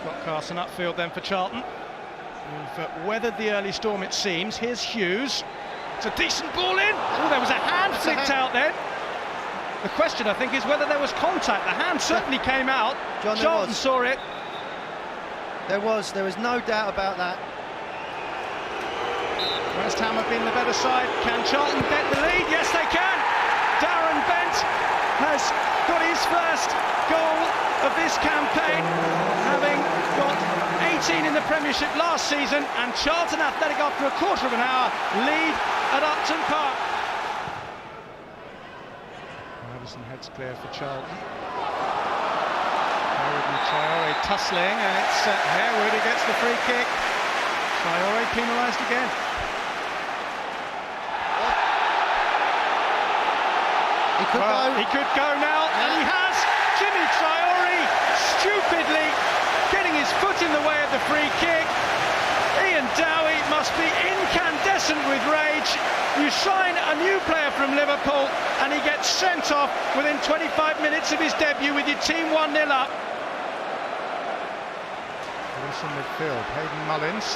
Scott Carson upfield then for Charlton. We've weathered the early storm, it seems. Here's Hughes. It's a decent ball in. Oh, there was a hand flicked out then. The question, I think, is whether there was contact. The hand certainly came out. John, Charlton saw it. There was no doubt about that. West Ham have been the better side. Can Charlton bet the lead? Yes, they can. Darren Bent has got his first goal of this campaign, having got 18 in the Premiership last season, and Charlton Athletic, after a quarter of an hour, lead at Upton Park. Madison heads clear for Charlton. Harewood and Traore tussling, and it's Harewood who gets the free kick. Traore penalised again. He could go now, and he has. Jimmy Traore stupidly getting his foot in the way of the free kick. Ian Dowie must be incandescent with rage. You sign a new player from Liverpool and he gets sent off within 25 minutes of his debut with your team 1-0 up. Police in midfield, Hayden Mullins.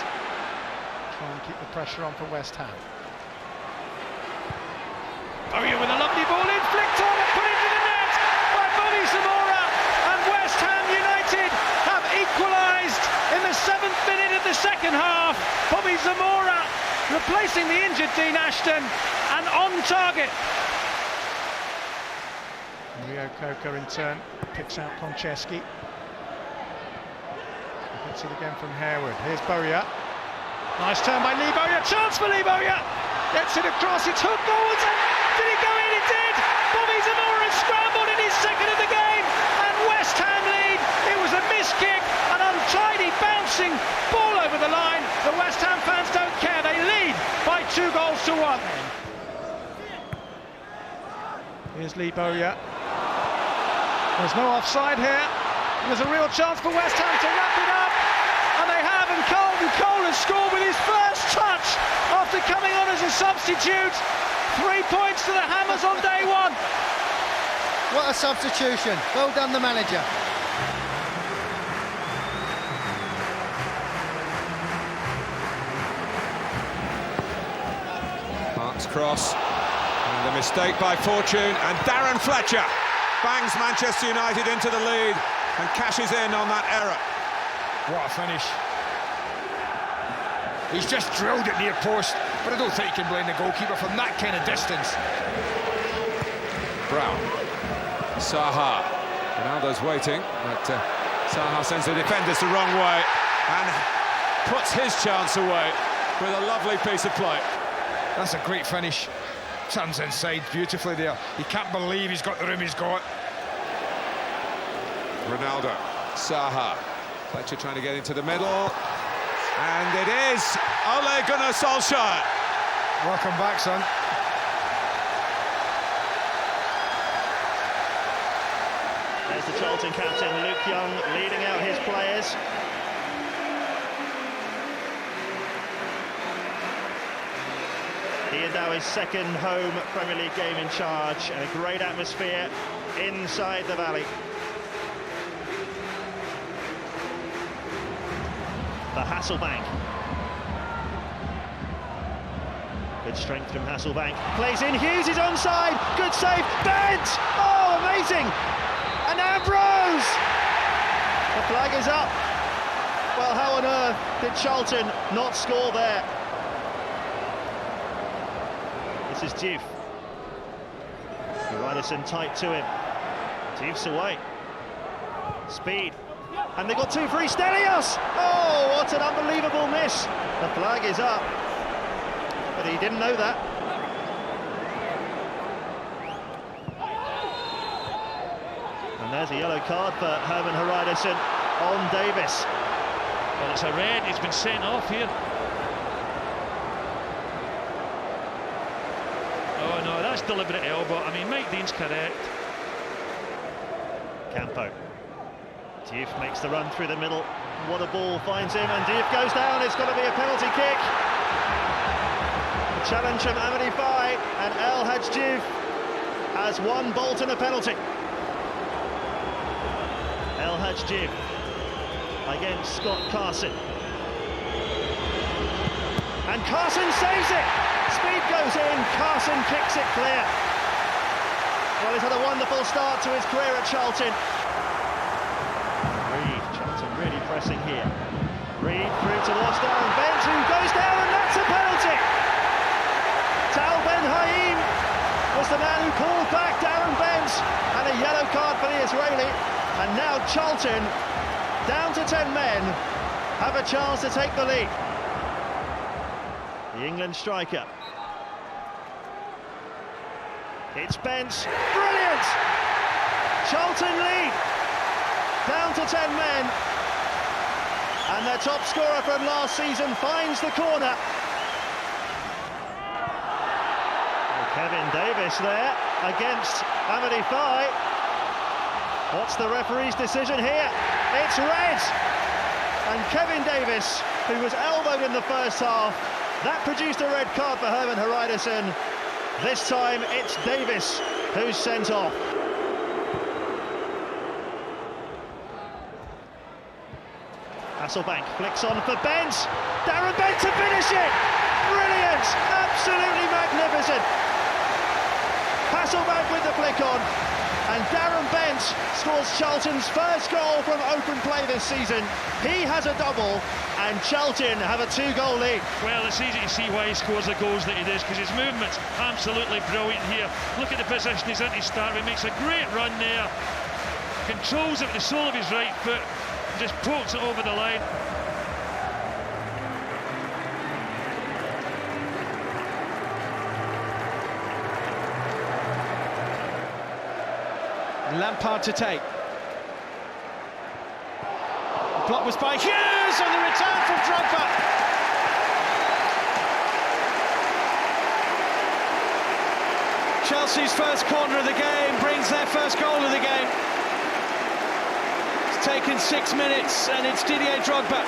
Try and keep the pressure on for West Ham. Bowyer with a lovely ball in, flicked on and put into the net by Bobby Zamora, and West Ham United have equalised in the 7th minute of the second half. Bobby Zamora replacing the injured Dean Ashton, and on target. Rio Coker in turn picks out Konchesky. Gets it again from Harewood. Here's Bowyer. Nice turn by Lee Bowyer. Chance for Lee Bowyer. Gets it across. It's hooked goals. Did it go in? It did. Bobby Zamora scrambled in his second of the game, and West Ham lead. It was a missed kick, an untidy bouncing ball over the line. The West Ham fans don't care. They lead by 2-1. Here's Lee Bowyer. There's no offside here. There's a real chance for West Ham to wrap it up, and they have. And Carlton Cole has scored with his first touch after coming on as a substitute. 3 points to the Hammers on day one. What a substitution. Well done, the manager. Park's cross, and the mistake by Fortune, and Darren Fletcher bangs Manchester United into the lead and cashes in on that error. What a finish. He's just drilled it near post, but I don't think you can blame the goalkeeper from that kind of distance. Brown, Saha, Ronaldo's waiting, but Saha sends the defenders the wrong way and puts his chance away with a lovely piece of play. That's a great finish. Turns inside beautifully there. He can't believe he's got the room he's got. Ronaldo, Saha, Fletcher trying to get into the middle, and it is Ole Gunnar Solskjaer. Welcome back, son. There's the Charlton captain, Luke Young, leading out his players. Ian Dowie's second home Premier League game in charge, and a great atmosphere inside the Valley. For Hasselbank. Good strength from Hasselbank. Plays in, Hughes is onside. Good save. Bent! Oh, amazing! And Ambrose! The flag is up. Well, how on earth did Charlton not score there? This is Diouf. Ryderson tight to him. Diouf's away. Speed. And they got two free. Stelios! Oh, what an unbelievable miss. The flag is up. But he didn't know that. And there's a yellow card for Herman Hreidarsson on Davis. Well, it's a red. He's been sent off here. Oh, no, that's deliberate elbow. I mean, Mike Dean's correct. Campo. Diouf makes the run through the middle. What a ball finds him, and Diouf goes down. It's got to be a penalty kick. A challenge from Amity Faye, and El Hadj Diouf has won Bolton a penalty. El Hadj Diouf. against Scott Carson. And Carson saves it! Speed goes in, Carson kicks it clear. Well, he's had a wonderful start to his career at Charlton. Reed, Charlton really pressing here. Reed through towards Darren Bent, who goes down, and that's a penalty! Tal Ben Haim was the man who pulled back Darren Bent, and a yellow card for the Israeli. And now Charlton, down to 10 men, have a chance to take the lead. The England striker. It's Bent, brilliant! Charlton lead, down to 10 men, and their top scorer from last season finds the corner. Kevin Davis there against Amity Faye. What's the referee's decision here? It's red! And Kevin Davis, who was elbowed in the first half, that produced a red card for Herman Hreidarsson. This time it's Davis who's sent off. Hasselbank flicks on for Bent. Darren Bent to finish it! Brilliant! Absolutely magnificent! Hasselbank with the flick on, and Darren Bent scores Charlton's first goal from open play this season. He has a double, and Charlton have a 2-goal lead. Well, it's easy to see why he scores the goals that he does, because his movement's absolutely brilliant here. Look at the position he's in to start with. He makes a great run there, controls it with the sole of his right foot, and just pokes it over the line. Lampard to take. The block was by Hughes on the return from Drogba. Chelsea's first corner of the game brings their first goal of the game. It's taken 6 minutes, and it's Didier Drogba.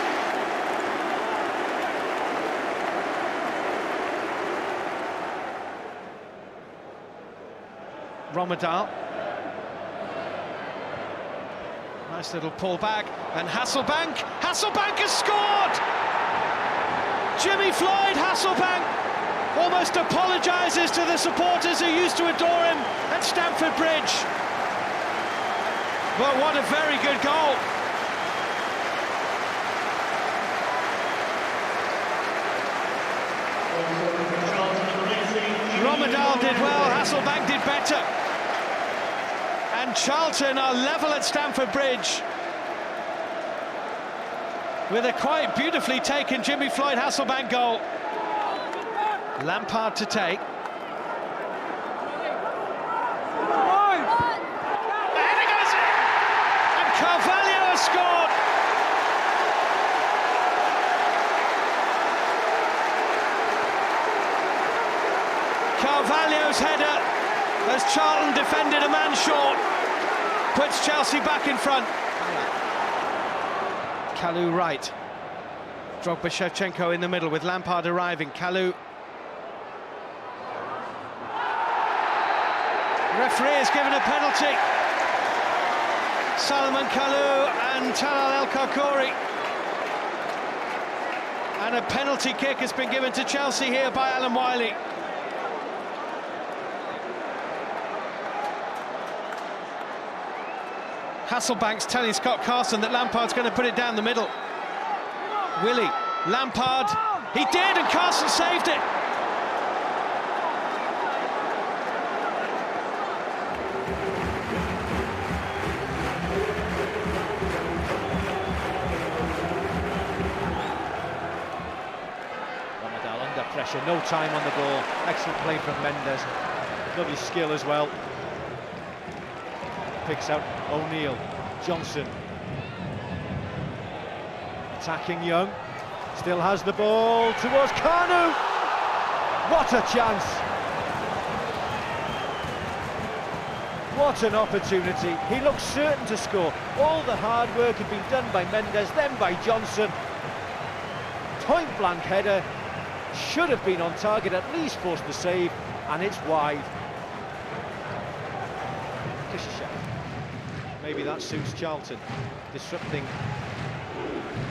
Romadal. Nice little pull back, and Hasselbank has scored! Jimmy Floyd Hasselbank almost apologises to the supporters who used to adore him at Stamford Bridge. But what a very good goal. Romadal did well, Hasselbank did better. And Charlton are level at Stamford Bridge with a quite beautifully taken Jimmy Floyd Hasselbank goal. Lampard to take. The header goes in! And Carvalho has scored! Carvalho's header, as Charlton defended a man short, puts Chelsea back in front. Kalou right. Drogba, Shevchenko in the middle with Lampard arriving. Kalou. Referee has given a penalty. Salomon Kalou and Talal El Karkouri. And a penalty kick has been given to Chelsea here by Alan Wiley. Hasselbank's telling Scott Carson that Lampard's going to put it down the middle. Willie, Lampard, he did, and Carson saved it. Romadal under pressure, no time on the ball. Excellent play from Mendes. Lovely skill as well. Picks out O'Neill, Johnson. Attacking Young. Still has the ball towards Kanu. What a chance. What an opportunity. He looked certain to score. All the hard work had been done by Mendes, then by Johnson. Point blank header. Should have been on target, at least forced the save, and it's wide. Maybe that suits Charlton, disrupting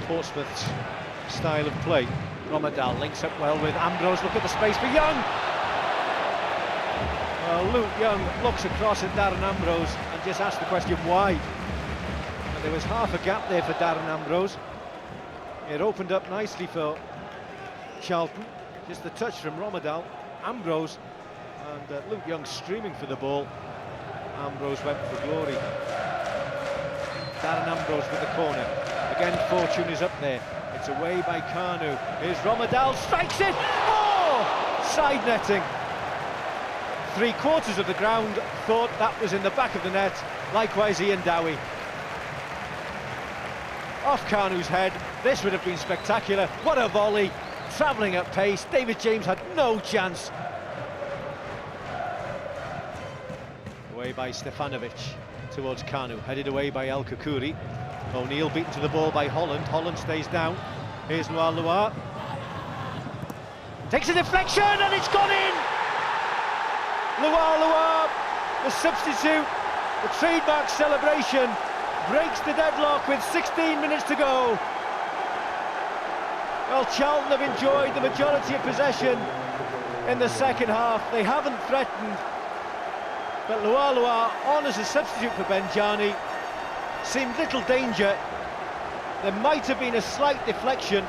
Portsmouth's style of play. Romadal links up well with Ambrose. Look at the space for Young. Well, Luke Young looks across at Darren Ambrose and just asks the question why. And there was half a gap there for Darren Ambrose. It opened up nicely for Charlton. Just the touch from Romadal. Ambrose and Luke Young streaming for the ball. Ambrose went for glory. Darren Ambrose with the corner. Again, fortune is up there. It's away by Kanu. Here's Romadal, strikes it! Oh! Side netting. 3/4 of the ground thought that was in the back of the net. Likewise Ian Dowie. Off Kanu's head. This would have been spectacular. What a volley. Travelling at pace. David James had no chance. Away by Stefanovic towards Kanu. Headed away by El Kakuri. O'Neill beaten to the ball by Holland. Holland stays down. Here's Loire. Takes a deflection and it's gone in! Loire, the substitute, the trademark celebration, breaks the deadlock with 16 minutes to go. Well, Charlton have enjoyed the majority of possession in the second half. They haven't threatened, but Loire on as a substitute for Benjani. Seemed little danger. There might have been a slight deflection,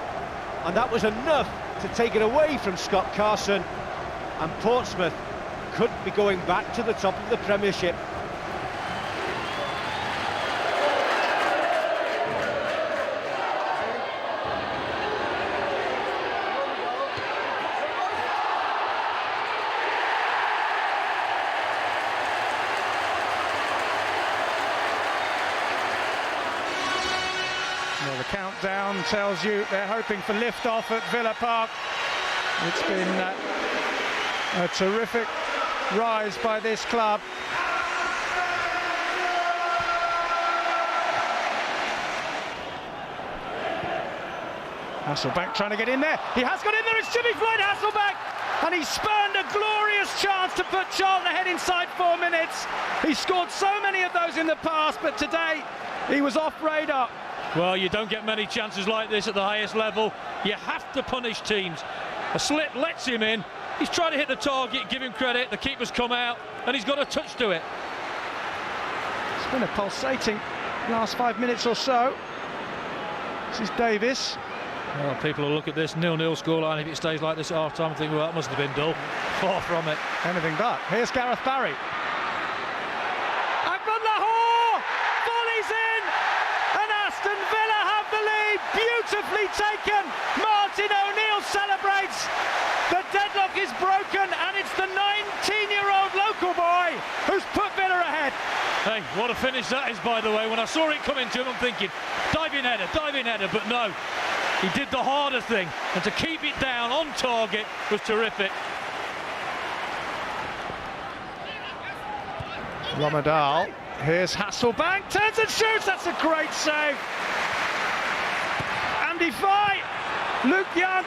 and that was enough to take it away from Scott Carson, and Portsmouth could be going back to the top of the Premiership. Well, the countdown tells you they're hoping for lift-off at Villa Park. It's been a terrific rise by this club. Hasselbank trying to get in there. He has got in there. It's Jimmy Floyd Hasselbank, and he spurned a glorious chance to put Charlton ahead inside 4 minutes. He scored so many of those in the past, but today he was off radar. Well, you don't get many chances like this at the highest level. You have to punish teams. A slip lets him in. He's trying to hit the target, give him credit. The keeper's come out, and he's got a touch to it. It's been a pulsating last 5 minutes or so. This is Davis. Well, people will look at this 0-0 scoreline. If it stays like this at half-time, think, well, that must have been dull. Far from it. Anything but. Here's Gareth Barry. Akbar Lahore volleys in, and Aston Villa have the lead. Beautifully taken. Martin O'Neill celebrates. The deadlock is broken, and it's the 19-year-old local boy who's put Villa ahead. Hey, what a finish that is, by the way. When I saw it coming to him, I'm thinking, diving header, but no. He did the harder thing, and to keep it down on target was terrific. Romadal. Here's Hasselbank. Turns and shoots. That's a great save. Andy Fye. Luke Young.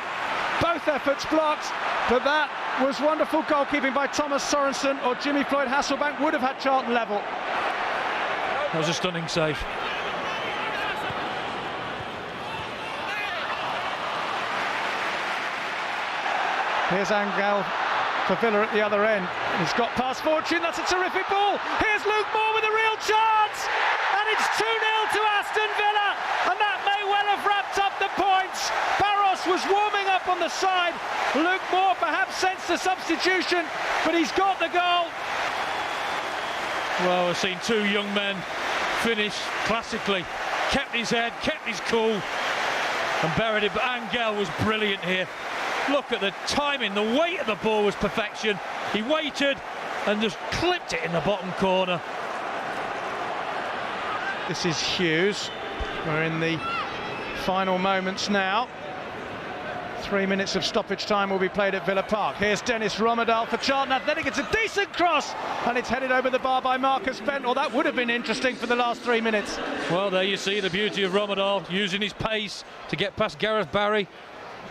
Both efforts blocked, but that was wonderful goalkeeping by Thomas Sorensen, or Jimmy Floyd Hasselbank would have had Charlton level. That was a stunning save. Here's Angel for Villa at the other end. He's got past Fortune. That's a terrific ball. Here's Luke Moore with a real chance, and it's 2-0 to Aston Villa, and that may well have wrapped up the points. Was warming up on the side. Luke Moore perhaps sensed the substitution, but he's got the goal. Well, we've seen two young men finish classically. Kept his head, kept his cool, and buried it. But Angel was brilliant here. Look at the timing, the weight of the ball was perfection. He waited and just clipped it in the bottom corner. This is Hughes. We're in the final moments now. 3 minutes of stoppage time will be played at Villa Park. Here's Dennis Romadal for Charlton Athletic. It's a decent cross, and it's headed over the bar by Marcus Bent. Or that would have been interesting for the last 3 minutes. Well, there you see the beauty of Romadal, using his pace to get past Gareth Barry.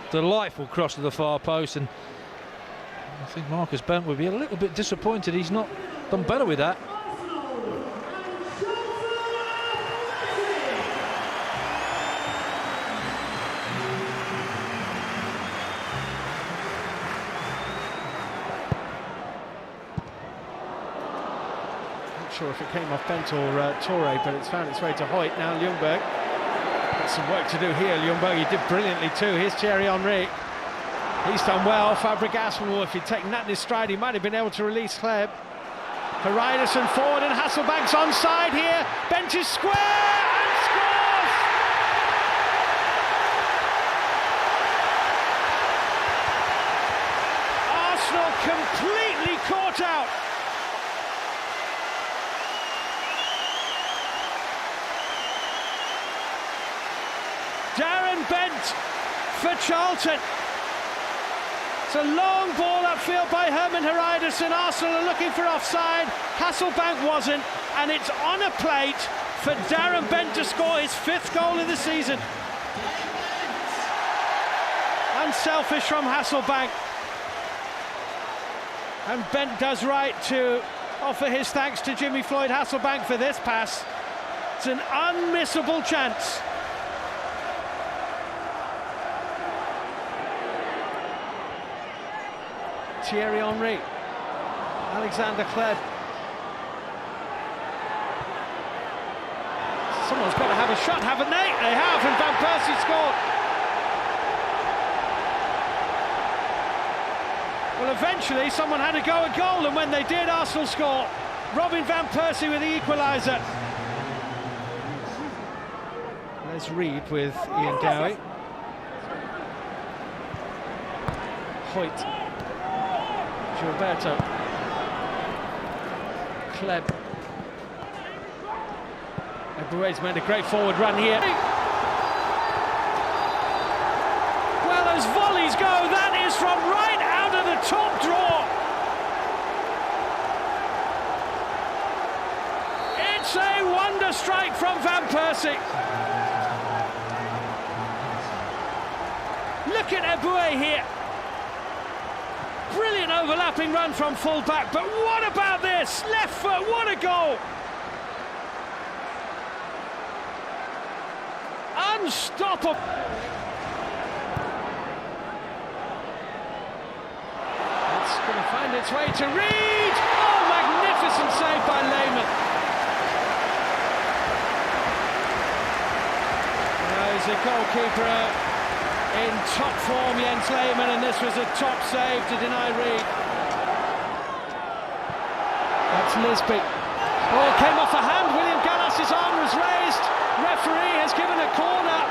Delightful cross to the far post, and I think Marcus Bent would be a little bit disappointed he's not done better with that. sure if it came off Bent or Torre, but it's found its way to Hoyt. Now Ljungberg. Got some work to do here. Ljungberg, he did brilliantly too. Here's Thierry Henry. He's done well. Fabregas, well, if he'd taken that in his stride, he might have been able to release Kleb. Hreiderson forward and Hasselbank's onside here. Bent is square and scores! Arsenal completely caught out. Darren Bent for Charlton. It's a long ball upfield by Hermann Hreiderson. Arsenal are looking for offside. Hasselbank wasn't, and it's on a plate for Darren Bent to score his 5th goal of the season. Unselfish from Hasselbank. And Bent does right to offer his thanks to Jimmy Floyd Hasselbank for this pass. It's an unmissable chance. Thierry Henry, Alexander Kleb. Someone's got to have a shot, haven't they? They have, and Van Persie scored. Well, eventually someone had to go a goal, and when they did, Arsenal score. Robin Van Persie with the equaliser. There's Reed with Ian Dowie. Hoyt. Gilberto. Kleb. Eboué's made a great forward run here. Well, as volleys go, that is from right out of the top drawer. It's a wonder strike from Van Persie. Look at Eboué here. Brilliant overlapping run from full-back, but what about this? Left foot, what a goal! Unstoppable! It's going to find its way to Reed! Oh, magnificent save by Lehmann! He's a goalkeeper in top form, Jens Lehmann, and this was a top save to deny Reed. That's Lisby. Oh, it came off a hand. William Gallas's arm was raised. Referee has given a corner.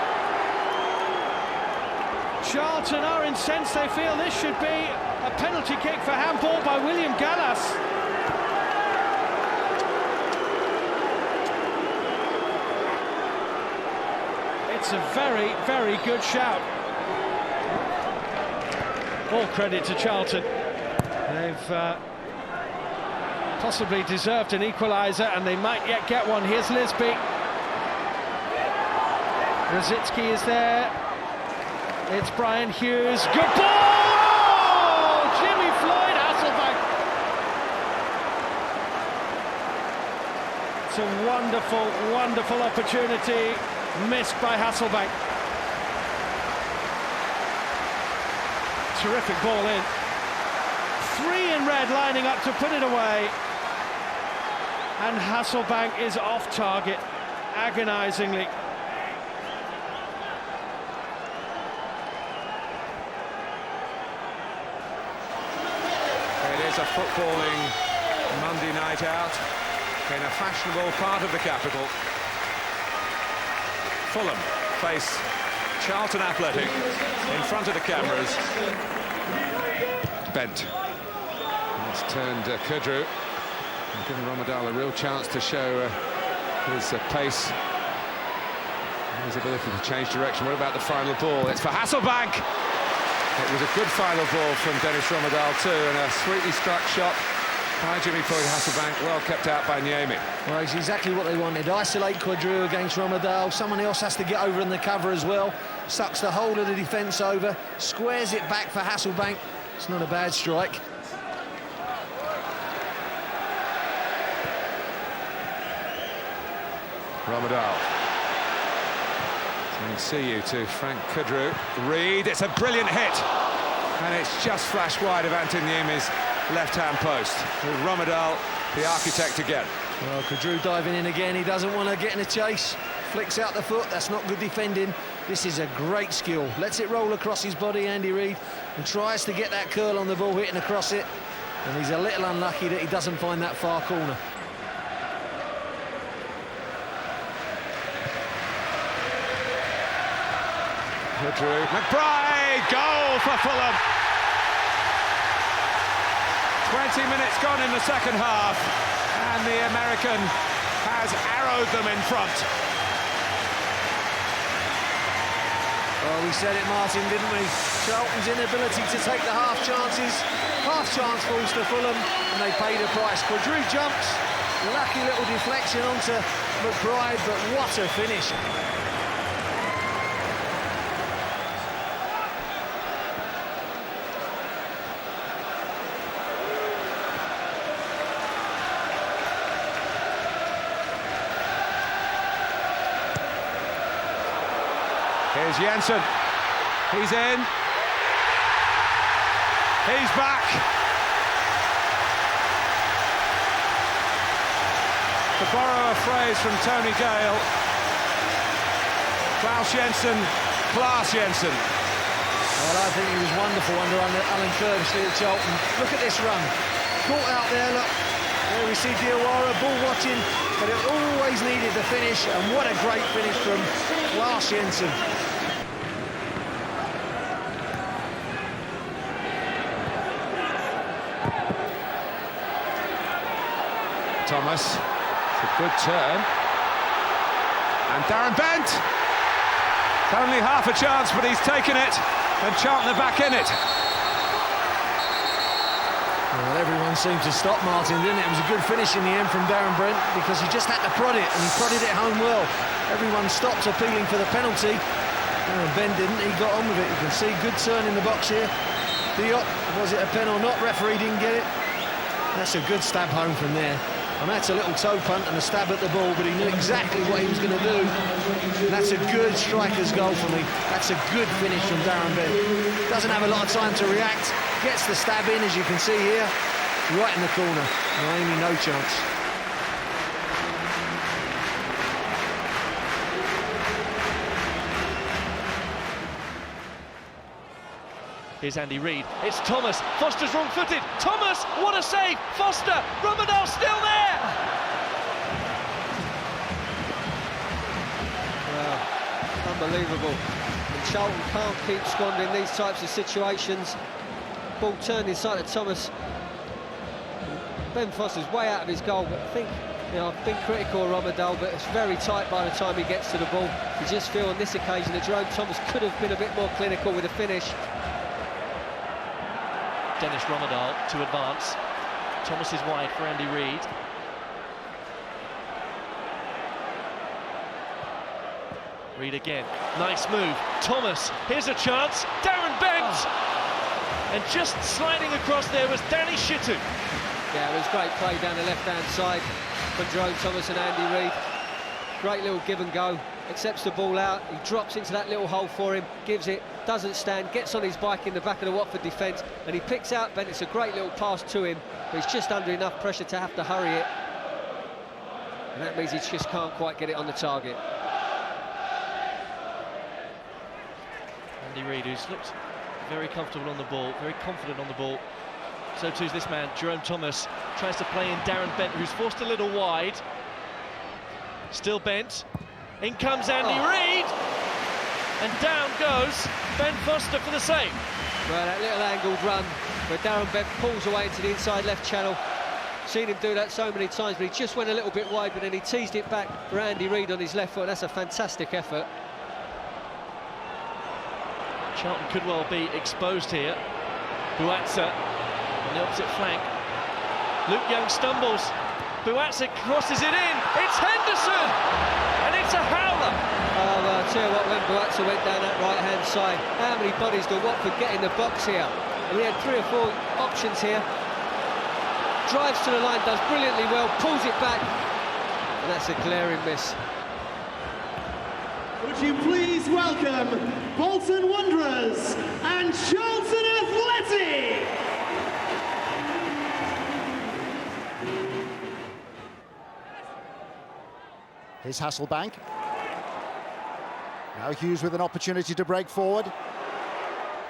Charlton are incensed. They feel this should be a penalty kick for handball by William Gallas. It's a very, very good shout. All credit to Charlton. They've possibly deserved an equaliser, and they might yet get one. Here's Lisby. Rosicki is there. It's Brian Hughes. Good ball! Oh, Jimmy Floyd Hasselbank. It's a wonderful, wonderful opportunity missed by Hasselbank. Terrific ball in. 3 in red lining up to put it away. And Hasselbank is off target, agonisingly. It is a footballing Monday night out in a fashionable part of the capital. Fulham face Charlton Athletic in front of the cameras. Bent. He's turned Kudru and given Romadal a real chance to show his pace and his ability to change direction. What about the final ball? It's for Hasselbank. It was a good final ball from Dennis Romadal too, and a sweetly struck shot by Jimmy Floyd Hasselbank, well kept out by Niemi. Well, it's exactly what they wanted. Isolate Quadru against Romadal. Someone else has to get over in the cover as well. Sucks the whole of the defence over. Squares it back for Hasselbank. It's not a bad strike. Romadal. See you to Frank Kudru. Reed, it's a brilliant hit. And it's just flashed wide of Anton Niemi's left-hand post. Romadal, the architect again. Well, Quadru diving in again. He doesn't want to get in a chase. Flicks out the foot. That's not good defending. This is a great skill. Lets it roll across his body, Andy Reid, and tries to get that curl on the ball, hitting across it. And he's a little unlucky that he doesn't find that far corner. Quadru. McBride, goal for Fulham. 20 minutes gone in the second half, and the American has arrowed them in front. Well, we said it, Martin, didn't we? Charlton's inability to take the half chances. Half chance falls to Fulham, and they pay the price. Quadru jumps, lucky little deflection onto McBride, but what a finish. Here's Jensen. He's in. He's back. To borrow a phrase from Tony Gale, Klaus Jensen, Klaas Jensen. Well, I think he was wonderful under Alan Curbishley at Charlton. Look at this run. Caught out there, look. There we see Diawara, ball watching, but it always needed the finish, and what a great finish from Klaas Jensen. Thomas, it's a good turn. And Darren Bent. Only half a chance, but he's taken it, and Charlton are back in it. Well, everyone seemed to stop Martin, didn't it? It was a good finish in the end from Darren Bent, because he just had to prod it, and he prodded it home well. Everyone stopped appealing for the penalty. Darren Bent didn't, he got on with it. You can see good turn in the box here. Diop, was it a pen or not? Referee didn't get it. That's a good stab home from there. And that's a little toe punt and a stab at the ball, but he knew exactly what he was going to do. And that's a good striker's goal for me. That's a good finish from Darren Bent. Doesn't have a lot of time to react. Gets the stab in, as you can see here, right in the corner. Amy, no chance. Here's Andy Reid. It's Thomas. Foster's wrong-footed. Thomas, what a save! Foster, Romadal still there! Wow, unbelievable. And Charlton can't keep squandering these types of situations. Ball turned inside of Thomas. Ben Foster's way out of his goal, but I think, I've been critical of Romadal, but it's very tight by the time he gets to the ball. You just feel on this occasion that Jerome Thomas could have been a bit more clinical with the finish. Dennis Romadal to advance. Thomas is wide for Andy Reid. Reid again. Nice move. Thomas. Here's a chance. Darren Bent. And just sliding across there was Danny Shittu. Yeah, it was great play down the left-hand side from Jerome Thomas and Andy Reid. Great little give and go. Accepts the ball out, he drops into that little hole for him, gives it, doesn't stand, gets on his bike in the back of the Watford defence, and he picks out Bent. It's a great little pass to him, but he's just under enough pressure to have to hurry it. And that means he just can't quite get it on the target. Andy Reid, who's looked very comfortable on the ball, very confident on the ball. So too's this man, Jerome Thomas, tries to play in Darren Bent, who's forced a little wide. Still Bent. In comes Andy Reid, and down goes Ben Foster for the save. Well, that little angled run where Darren Bent pulls away into the inside left channel. Seen him do that so many times, but he just went a little bit wide, but then he teased it back for Andy Reid on his left foot. That's a fantastic effort. Charlton could well be exposed here. Buatsa on the opposite flank. Luke Young stumbles. Buatsa crosses it in. It's Henderson! And it's a howler! Oh, well, I'll tell you what, when Buatsa went down that right-hand side, how many bodies do Watford get in the box here? And we had 3 or 4 options here. Drives to the line, does brilliantly well, pulls it back, and that's a glaring miss. Would you please welcome Bolton Wanderers and Charlton Athletic! Here's Hasselbank. Now Hughes with an opportunity to break forward.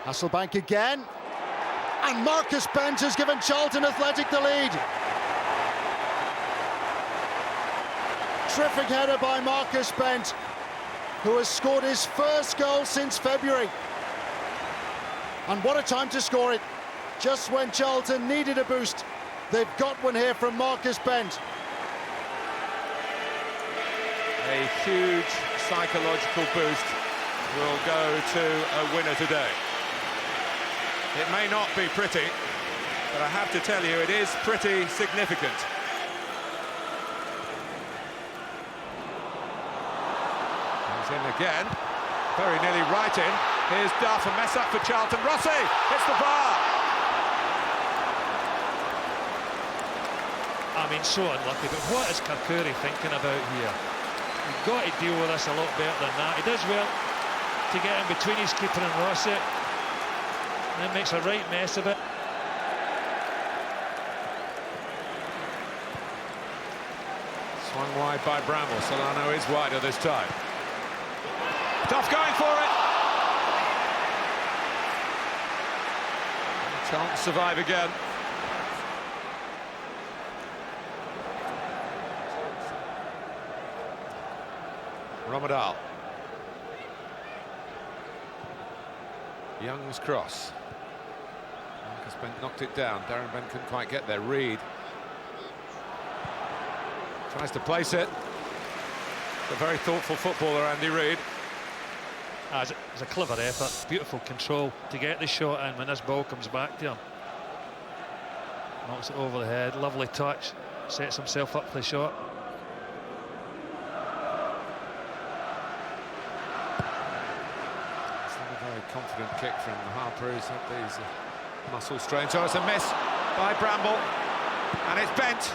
Hasselbank again. And Marcus Bent has given Charlton Athletic the lead. Terrific header by Marcus Bent, who has scored his first goal since February. And what a time to score it. Just when Charlton needed a boost, they've got one here from Marcus Bent. A huge psychological boost will go to a winner today. It may not be pretty, but I have to tell you, it is pretty significant. He's in again, very nearly right in. Here's Duff, a mess up for Charlton. Rossi hits the bar. I mean, so unlucky, but what is Kirkuri thinking about here? You've got to deal with this a lot better than that. He does well to get in between his keeper and Rossi. Then makes a right mess of it. Swung wide by Bramble. Solano is wider this time. Duff going for it. Can't survive again. Romadal. Young's cross. Marcus Bent knocked it down. Darren Bent couldn't quite get there. Reed tries to place it. A very thoughtful footballer, Andy Reid. It's a clever effort, beautiful control to get the shot in when this ball comes back to him. Knocks it over the head, lovely touch, sets himself up for the shot. It's not a very confident kick from Harpre's. These muscle strain. So it's a miss by Bramble, and it's Bent.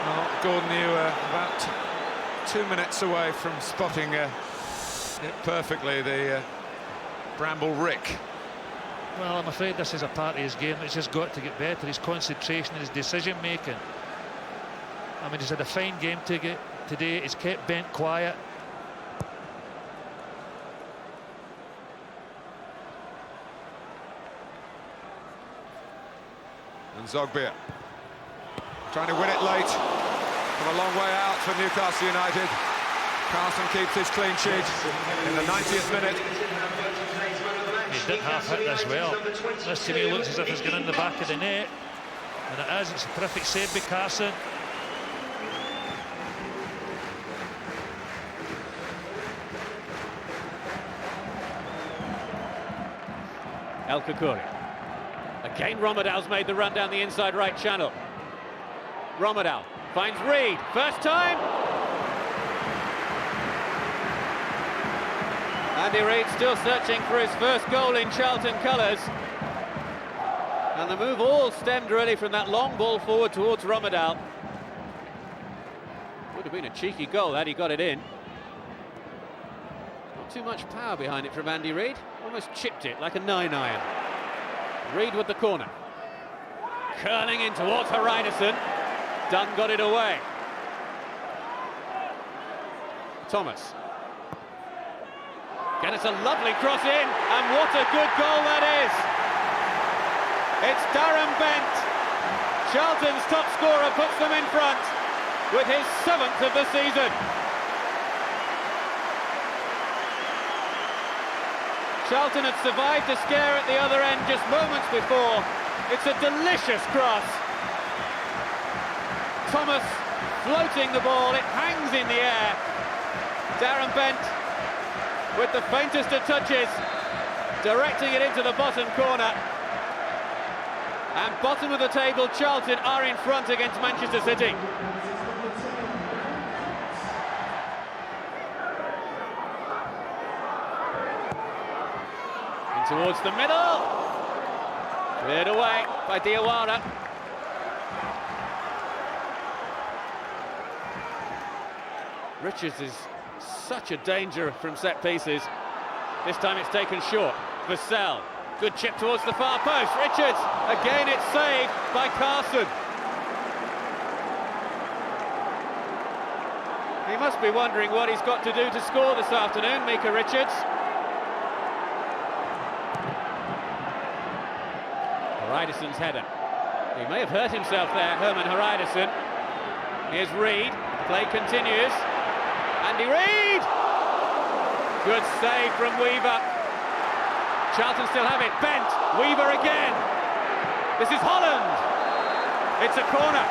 Well, Gordon, you were about 2 minutes away from spotting it perfectly, the Bramble Rick. Well, I'm afraid this is a part of his game. It's just got to get better. His concentration and his decision making. I mean, he's had a fine game today. He's kept Bent quiet. And Zogbia trying to win it late from a long way out for Newcastle United. Carson keeps his clean sheet in the 90th minute. He did half hit this well. This to me looks as if it's going in the back of the net, and it is. It's a terrific save by Carson. El Kukuri. Again, Romadal's made the run down the inside right channel. Romadal finds Reed. First time. Andy Reid still searching for his first goal in Charlton colours. And the move all stemmed really from that long ball forward towards Romadal. Would have been a cheeky goal had he got it in. Not too much power behind it from Andy Reid. Almost chipped it like a 9-iron. Reid with the corner. Curling in towards Hreiderson. Dunn got it away. Thomas. And it's a lovely cross in, and what a good goal that is! It's Darren Bent. Charlton's top scorer puts them in front with his 7th of the season. Charlton had survived a scare at the other end just moments before. It's a delicious cross. Thomas floating the ball, it hangs in the air. Darren Bent with the faintest of touches, directing it into the bottom corner. And bottom of the table, Charlton are in front against Manchester City. In towards the middle. Cleared away by Diawara. Richards is such a danger from set pieces. This time it's taken short. Vassell, good chip towards the far post. Richards, again it's saved by Carson. must be wondering what he's got to do to score this afternoon, Micah Richards. Hreidarson's header. He may have hurt himself there, Herman Hreidarsson. Here's Reid, play continues. Andy Reid! Good save from Weaver. Charlton still have it, Bent, Weaver again. This is Holland. It's a corner.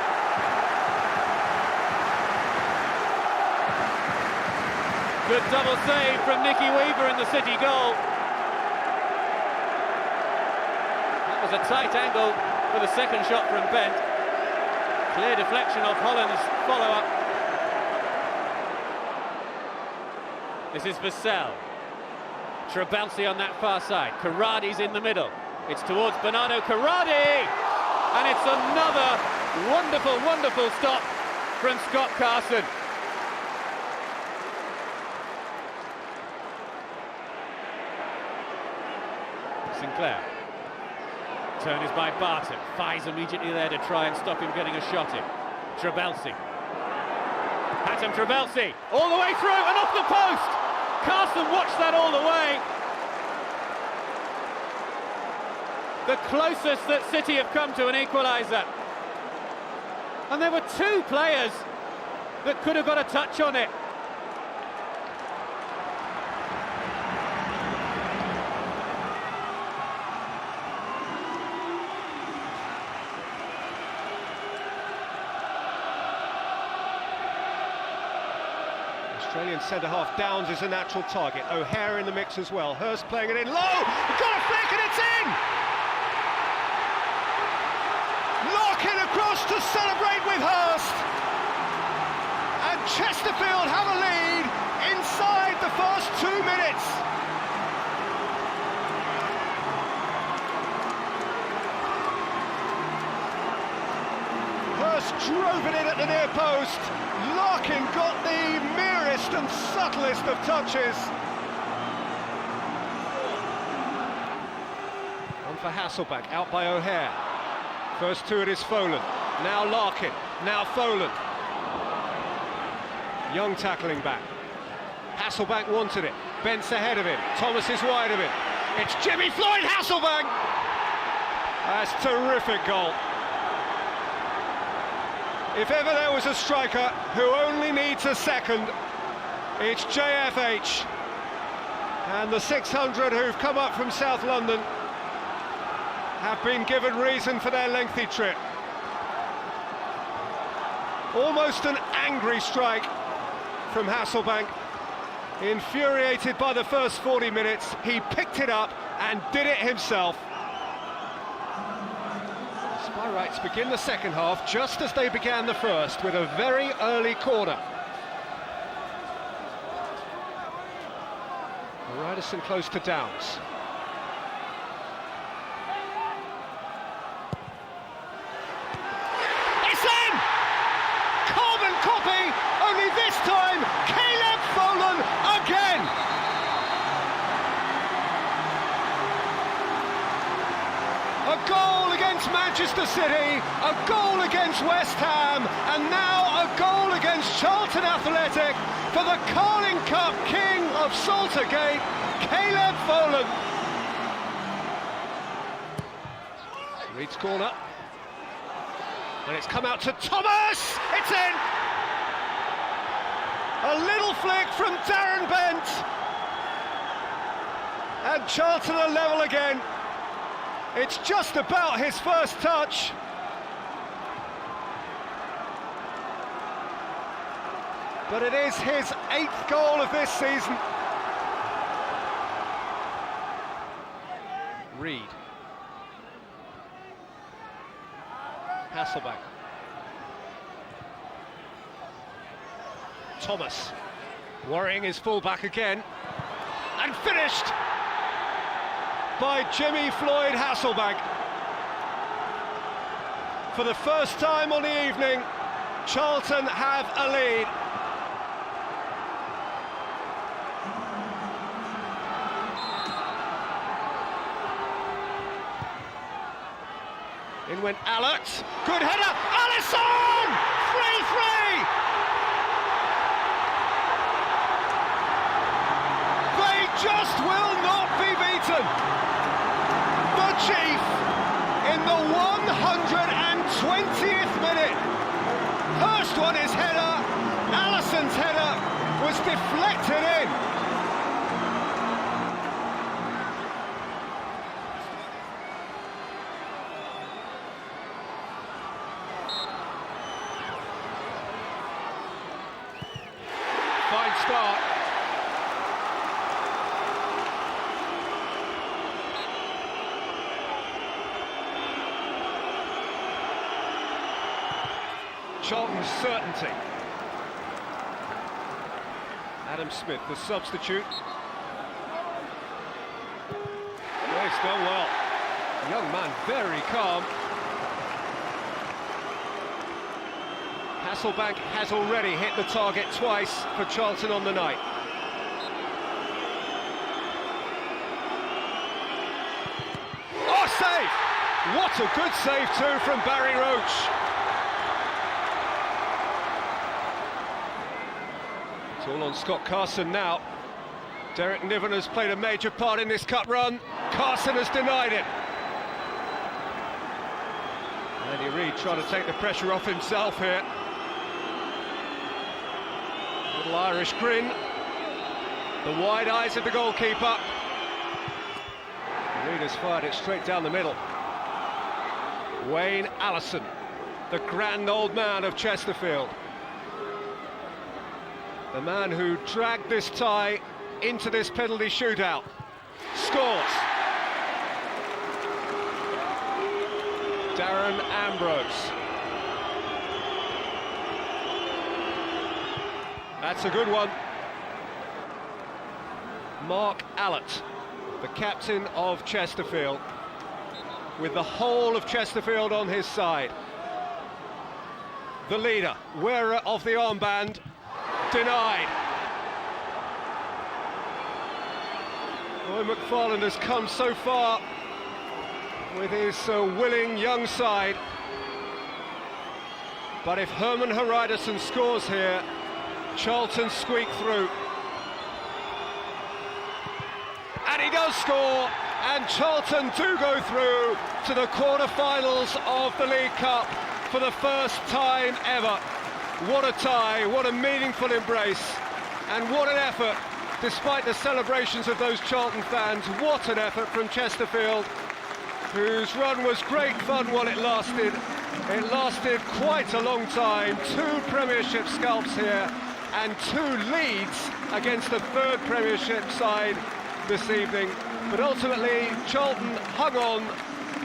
Good double save from Nicky Weaver in the City goal. That was a tight angle for the second shot from Bent. Clear deflection of Holland's follow-up. This is Vassell. Trabelsi on that far side. Corradi's in the middle. It's towards Bernardo Corradi! And it's another wonderful, wonderful stop from Scott Carson. Sinclair. Turn is by Barton. Fies immediately there to try and stop him getting a shot in. Trabelsi. Hatem Trabelsi. All the way through and off the post! Carson watched that all the way. The closest that City have come to an equaliser. And there were two players that could have got a touch on it. Australian centre-half Downs is a natural target. O'Hare in the mix as well. Hurst playing it in low. Got a flick and it's in! Larkin across to celebrate with Hurst. And Chesterfield have a lead inside the first 2 minutes. Hurst drove it in at the near post. Larkin got the merest and subtlest of touches. On for Hasselbaink, out by O'Hare. First two it is Folan, now Larkin, now Folan. Young tackling back. Hasselbaink wanted it, Bent's ahead of him, Thomas is wide of him. It's Jimmy Floyd Hasselbaink! That's a terrific goal. If ever there was a striker who only needs a second, it's JFH. And the 600 who've come up from South London have been given reason for their lengthy trip. Almost an angry strike from Hasselbaink. Infuriated by the first 40 minutes, he picked it up and did it himself. Spirites begin the second half just as they began the first, with a very early corner. Hreidarsson close to Downs. It's in! Carbon copy, only this time Caleb Folan again! A goal against Manchester City, a goal against West Ham, and now a goal against Charlton Athletic for the Carling Cup king of Saltergate, Caleb Folan. Reid's corner, and it's come out to Thomas, it's in! A little flick from Darren Bent, and Charlton are level again. It's just about his first touch. But it is his 8th goal of this season. Reid. Hasselbaink. Thomas. Worrying his full-back again. And finished by Jimmy Floyd Hasselbaink. For the first time on the evening, Charlton have a lead. In went Alex, good header, Alisson! 3-3! chief in the 120th minute. First one is header. Alisson's header was deflected in. Fine start. Charlton's certainty. Adam Smith, the substitute. Yeah, he's done well. Young man, very calm. Hasselbank has already hit the target twice for Charlton on the night. Oh, save! What a good save too from Barry Roach. It's all on Scott Carson now. Derek Niven has played a major part in this cup run. Carson has denied it. Andy Reid trying to take the pressure off himself here. Little Irish grin. The wide eyes of the goalkeeper. Reid has fired it straight down the middle. Wayne Allison, the grand old man of Chesterfield. The man who dragged this tie into this penalty shootout. Scores. Darren Ambrose. That's a good one. Mark Allott, the captain of Chesterfield, with the whole of Chesterfield on his side. The leader, wearer of the armband, denied. Roy McFarland has come so far with his willing young side, but if Herman Hreidarsson scores here, Charlton squeak through. And he does score, and Charlton do go through to the quarter-finals of the League Cup for the first time ever. What a tie, what a meaningful embrace, and what an effort, despite the celebrations of those Charlton fans. What an effort from Chesterfield, whose run was great fun while it lasted. It lasted quite a long time. 2 Premiership scalps here, and 2 leads against the 3rd Premiership side this evening. But ultimately, Charlton hung on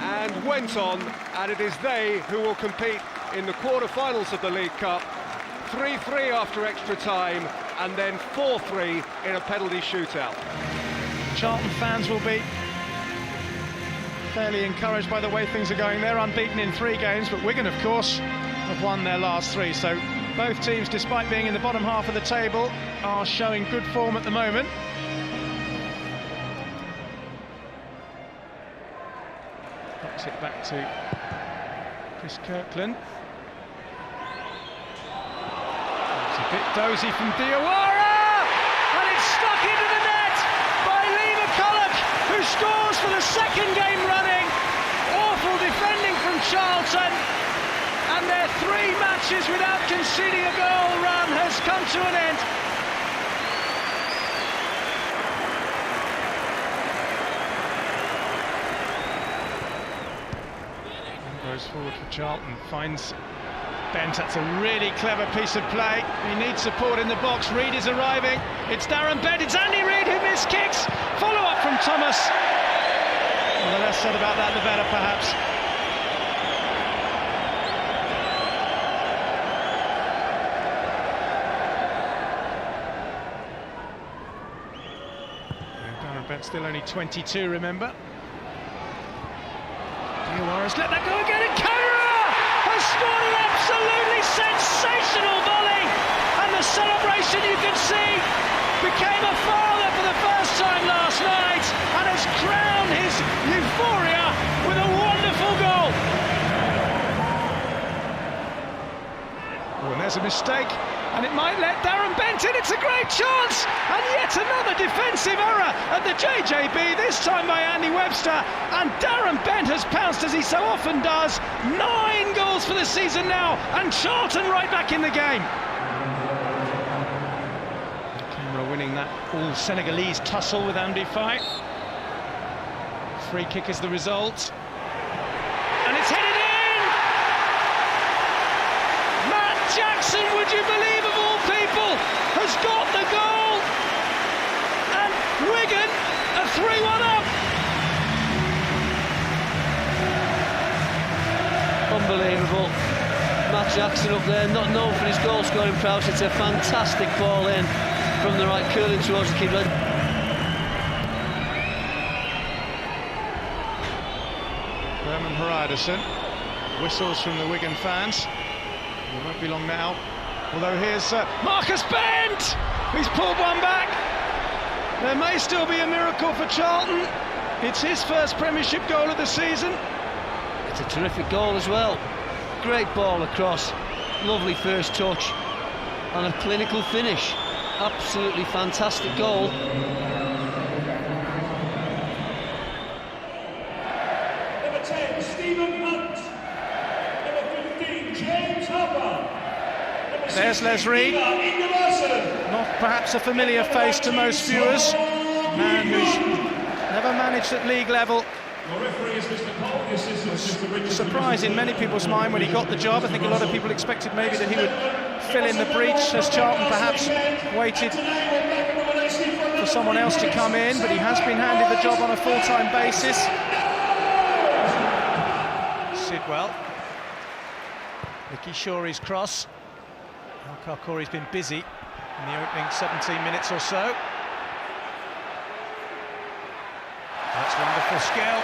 and went on, and it is they who will compete in the quarter-finals of the League Cup. 3-3 after extra time, and then 4-3 in a penalty shootout. Charlton fans will be fairly encouraged by the way things are going. They're unbeaten in 3 games, but Wigan, of course, have won their last 3. So both teams, despite being in the bottom half of the table, are showing good form at the moment. Knocks it back to Chris Kirkland. It's a bit dozy from Diawara, and it's stuck into the net by Lee McCulloch, who scores for the 2nd game running. Awful defending from Charlton, and their 3 matches without conceding a goal run has come to an end. Goes forward for Charlton, finds Bent. That's a really clever piece of play. He needs support in the box. Reid is arriving. It's Darren Bent. It's Andy Reid who missed kicks. Follow up from Thomas. Well, the less said about that, the better, perhaps. Darren Bent still only 22, remember. Diawara's let that go again, and Kara has scored an absolutely sensational volley, and the celebration, you can see, became a father for the first time last night and has crowned his euphoria with a wonderful goal. Oh, and there's a mistake. and it might let Darren Bent in. It's a great chance, and yet another defensive error at the JJB, this time by Andy Webster, and Darren Bent has pounced as he so often does. 9 goals for the season now, and Charlton right back in the game. Camera winning that all Senegalese tussle with Andy Faye. Free kick is the result, and it's headed in! Matt Jackson, would you believe, of all people, has got the goal, and Wigan are 3-1 up. Unbelievable. Matt Jackson up there, not known for his goal scoring prowess. It's a fantastic ball in from the right, curling towards the keeper. Herman Haraderson, whistles from the Wigan fans. It won't be long now. Although here's Marcus Bent! He's pulled one back. There may still be a miracle for Charlton. It's his first Premiership goal of the season. It's a terrific goal as well. Great ball across, lovely first touch, and a clinical finish. Absolutely fantastic goal. Number 10, Stephen Hunt. Number 15, James Hopper. There's Les Reed. Not perhaps a familiar face to most viewers. A man who's never managed at league level. Was surprised in many people's mind when he got the job. I think a lot of people expected maybe that he would fill in the breach, as Charlton perhaps waited for someone else to come in, but he has been handed the job on a full-time basis. Sidwell. Ricky Shorey's cross. Al Karkouri's been busy in the opening 17 minutes or so. That's wonderful skill.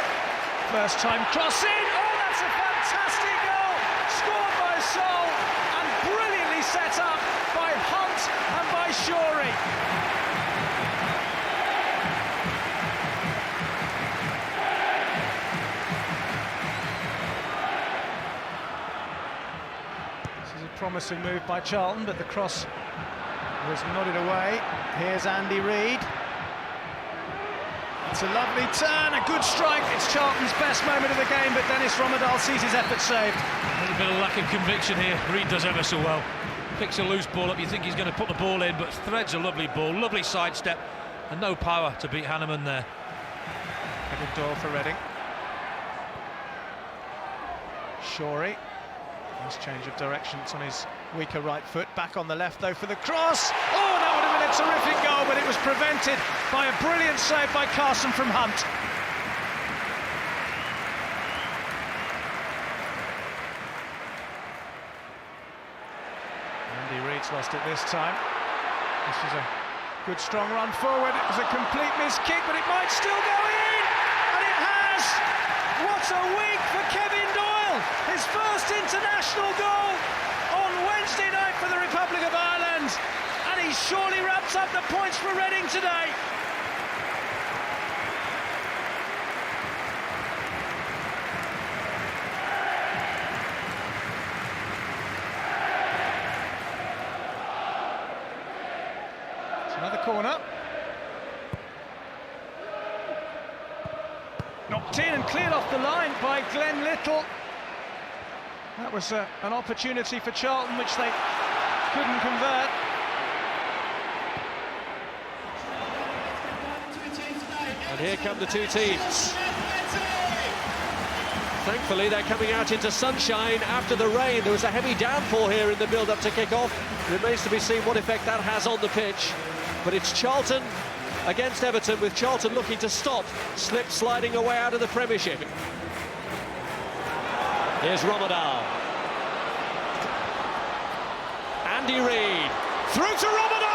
First time crossing. Oh, that's a fantastic goal. Scored by Sol and brilliantly set up by Hunt and by Shorey. This is a promising move by Charlton, but the cross was nodded away. Here's Andy Reid. It's a lovely turn, a good strike. It's Charlton's best moment of the game, but Dennis Romadal sees his effort saved. A little bit of lack of conviction here. Reid does ever so well. Picks a loose ball up, you think he's going to put the ball in, but threads a lovely ball, lovely sidestep, and no power to beat Hanneman there. Kevin Doyle for Reading. Shorey. Nice change of direction. It's on his weaker right foot. Back on the left, though, for the cross. Oh, that would have been a terrific goal, but it was prevented by a brilliant save by Carson from Hunt. Andy Reid's lost it this time. This is a good, strong run forward. It was a complete missed kick, but it might still go in, and it has. What a week for Kevin Doyle! His first international goal on Wednesday night for the Republic of Ireland, and he surely wraps up the points for Reading today. It's another corner. Knocked in and cleared off the line by Glenn Little. That was an opportunity for Charlton, which they couldn't convert. And here come the two teams. Thankfully, they're coming out into sunshine after the rain. There was a heavy downpour here in the build-up to kick-off. It remains to be seen what effect that has on the pitch. But it's Charlton against Everton, with Charlton looking to stop slip sliding away out of the Premiership. Here's Romadal. Andy Reid. Through to Romadal!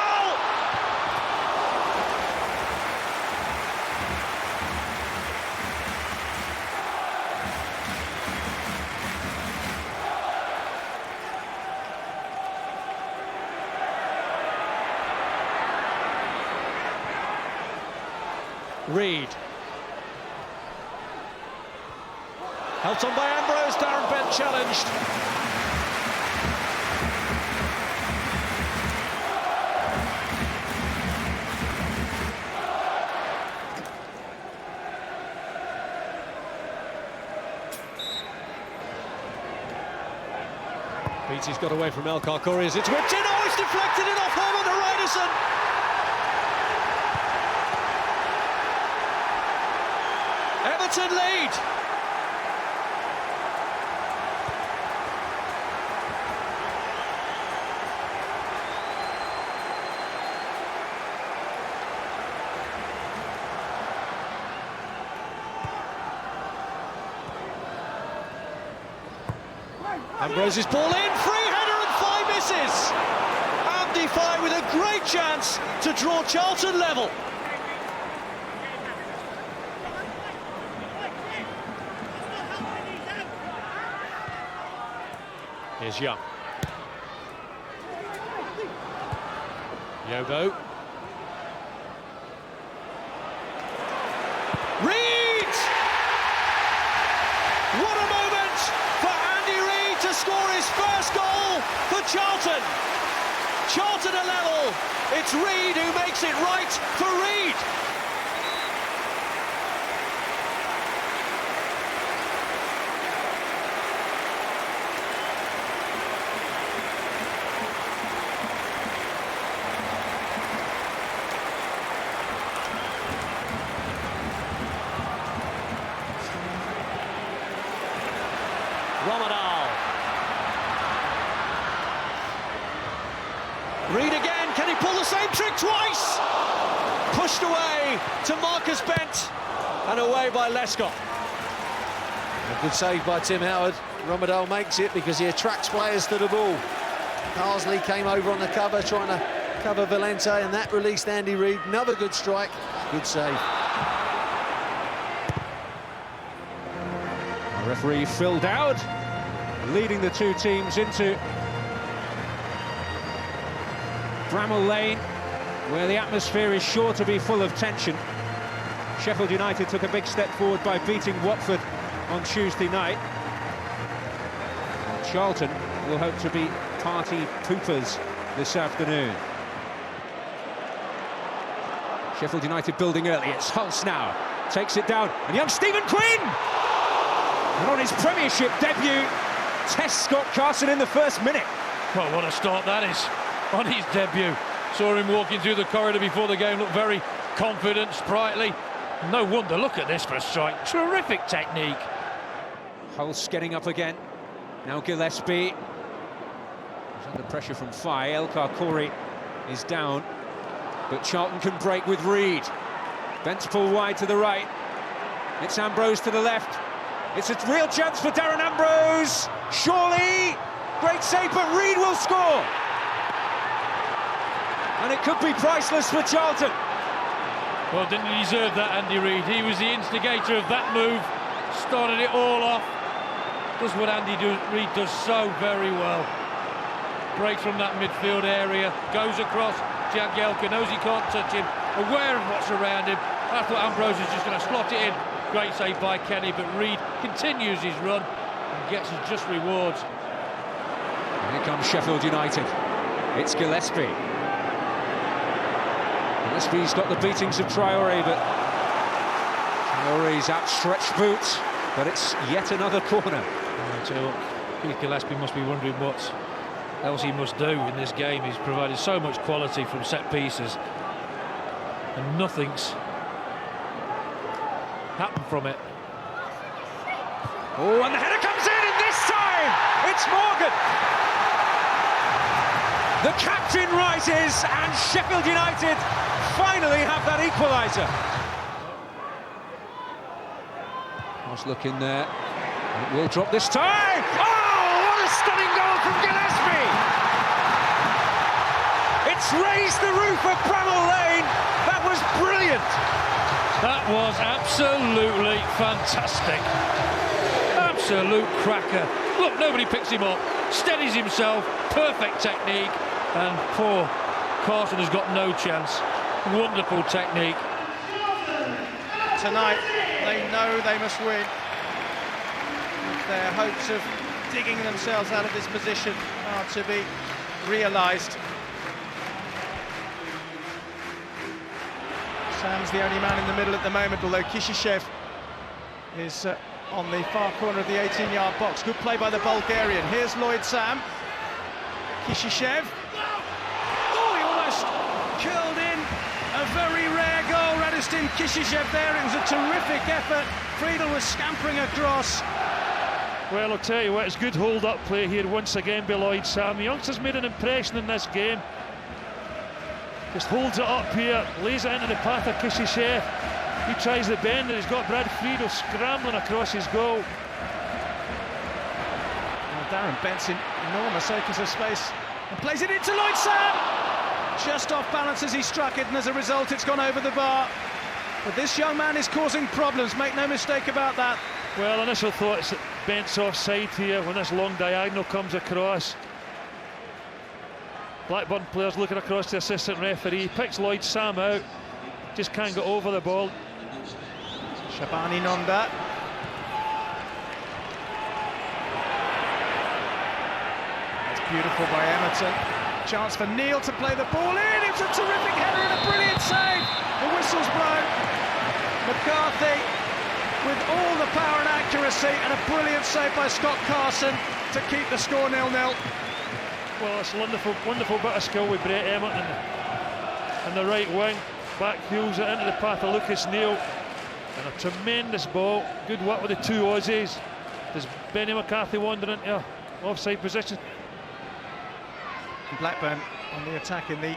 Reid. Helped on by Ambrose, Darren Bent challenged. Beatty's got away from Elkar Correa. It's whipped in. Oh, it's deflected in off Herman Hreidersen. Everton lead. Ambrose's ball in, free header and 5 misses. Andy Fye with a great chance to draw Charlton level. Here's Young. Yobo. Reed! What a moment for Andy Reid to score his first goal for Charlton. Charlton are level. It's Reid who makes it right for Reid. Reid again, can he pull the same trick twice? Pushed away to Marcus Bent and away by Lescott. A good save by Tim Howard. Romadal makes it because he attracts players to the ball. Carsley came over on the cover trying to cover Valente and that released Andy Reid. Another good strike, good save. Referee Phil Dowd leading the two teams into Bramall Lane, where the atmosphere is sure to be full of tension. Sheffield United took a big step forward by beating Watford on Tuesday night. Charlton will hope to be party poopers this afternoon. Sheffield United building early, it's Hulse now, takes it down, and young Stephen Quinn! And on his Premiership debut, tests Scott Carson in the first minute. Well, what a start that is on his debut. Saw him walking through the corridor before the game, looked very confident, sprightly. No wonder, look at this for a strike. Terrific technique. Hulse getting up again. Now Gillespie. He's under pressure from Fye. Elkar Correa is down. But Charlton can break with Reid. Bent's pull wide to the right. It's Ambrose to the left. It's a real chance for Darren Ambrose. Surely. Great save, but Reid will score. And it could be priceless for Charlton. Well, didn't he deserve that, Andy Reid? He was the instigator of that move. Started it all off. Does what Andy Reid does so very well. Breaks from that midfield area. Goes across. Jagielka knows he can't touch him. Aware of what's around him. I thought Ambrose was just going to slot it in. Great save by Kenny, but Reid continues his run and gets his just rewards. And here comes Sheffield United. It's Gillespie. Gillespie's got the beatings of Traoré, but Traoré's outstretched boot, but it's yet another corner. So Keith Gillespie must be wondering what else he must do in this game. He's provided so much quality from set pieces, and nothing's happened from it. Oh, and the header comes in, and this time it's Morgan. The captain rises, and Sheffield United finally have that equaliser. Nice look in there. It will drop this time. Oh, what a stunning goal from Gillespie! It's raised the roof of Bramall Lane. That was brilliant. That was absolutely fantastic. Absolute cracker. Look, nobody picks him up. Steadies himself. Perfect technique. And poor Carson has got no chance. Wonderful technique. Tonight, they know they must win. Their hopes of digging themselves out of this position are to be realised. Sam's the only man in the middle at the moment, although Kishishev is on the far corner of the 18-yard box. Good play by the Bulgarian. Here's Lloyd Sam. Kishishev. Oh, he almost curled in. A very rare goal, Radostin Kishishev there. It was a terrific effort. Friedel was scampering across. Well, I'll tell you what, it's good hold-up play here once again by Lloyd Sam. The youngster's made an impression in this game. Just holds it up here, lays it into the path of Kishishev. He tries the bend and he's got Brad Friedel scrambling across his goal. Well, Darren Bent's in enormous acres of space and plays it into Lloyd Sam. Just off balance as he struck it, and as a result it's gone over the bar. But this young man is causing problems, make no mistake about that. Well, initial thoughts that Bent's offside here when this long diagonal comes across. Blackburn players looking across the assistant referee, picks Lloyd Sam out, just can't get over the ball. Shabani Nonda. That's beautiful by Everton. Chance for Neil to play the ball in. It was a terrific header and a brilliant save. The whistle's blown. McCarthy with all the power and accuracy, and a brilliant save by Scott Carson to keep the score 0-0. Well, it's a wonderful, wonderful bit of skill with Brett Emmett and the right wing. Back heels it into the path of Lucas Neal. And a tremendous ball. Good work with the two Aussies. Does Benny McCarthy wander into offside position? Blackburn on the attack in the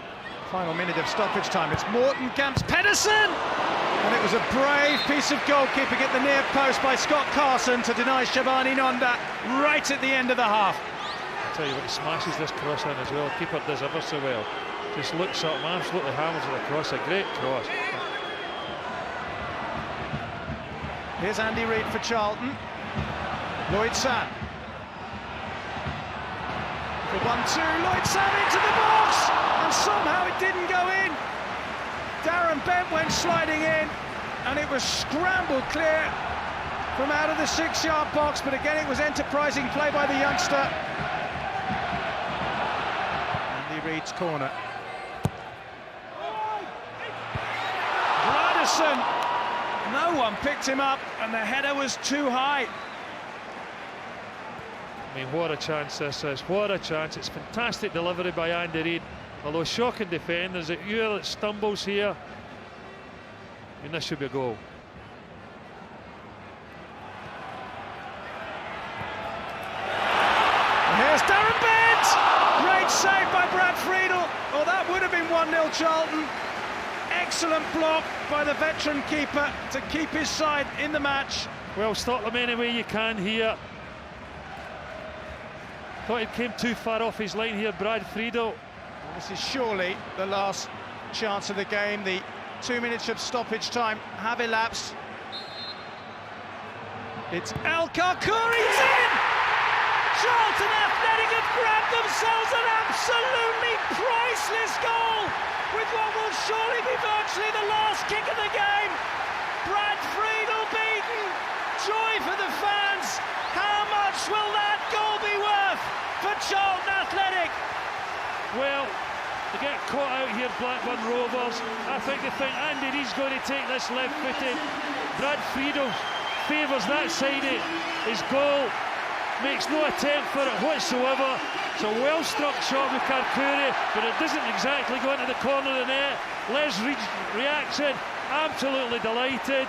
final minute of stoppage time. It's Morton Camps Pedersen! And it was a brave piece of goalkeeping at the near post by Scott Carson to deny Shabani Nonda right at the end of the half. I'll tell you what, he smashes this cross in as well. Keeper does ever so well. Just looks up and absolutely hammers it across. A great cross. Here's Andy Reid for Charlton. Lloyd Sam. For 1-2, Lloyd Sam into the box! And somehow it didn't go in. Darren Bent went sliding in, and it was scrambled clear from out of the 6-yard box, but again it was enterprising play by the youngster. Andy Reid's corner. Radisson, no one picked him up, and the header was too high. I mean, what a chance this is, what a chance. It's fantastic delivery by Andy Reid. Although shocking defenders, it's Ewer that stumbles here. I mean, this should be a goal. And here's Darren Bent! Great save by Brad Friedel. Oh, that would have been 1-0 Charlton. Excellent block by the veteran keeper to keep his side in the match. Well, stop them any way you can here. Thought it came too far off his line here, Brad Friedel. This is surely the last chance of the game. The 2 minutes of stoppage time have elapsed. It's El Karkouri's in! Charlton Athletic have grabbed themselves an absolutely priceless goal with what will surely be virtually the last kick of the game. Brad Friedel beaten. Joy for the fans. How much will that goal be worth for Charlton Athletic? Well, to get caught out here, Blackburn Rovers, I think Andy Reid's going to take this left-footed. Brad Friedel favours that side of his goal, makes no attempt for it whatsoever. It's a well-struck shot with Karkouri, but it doesn't exactly go into the corner of the net. Les Reid's reaction, absolutely delighted.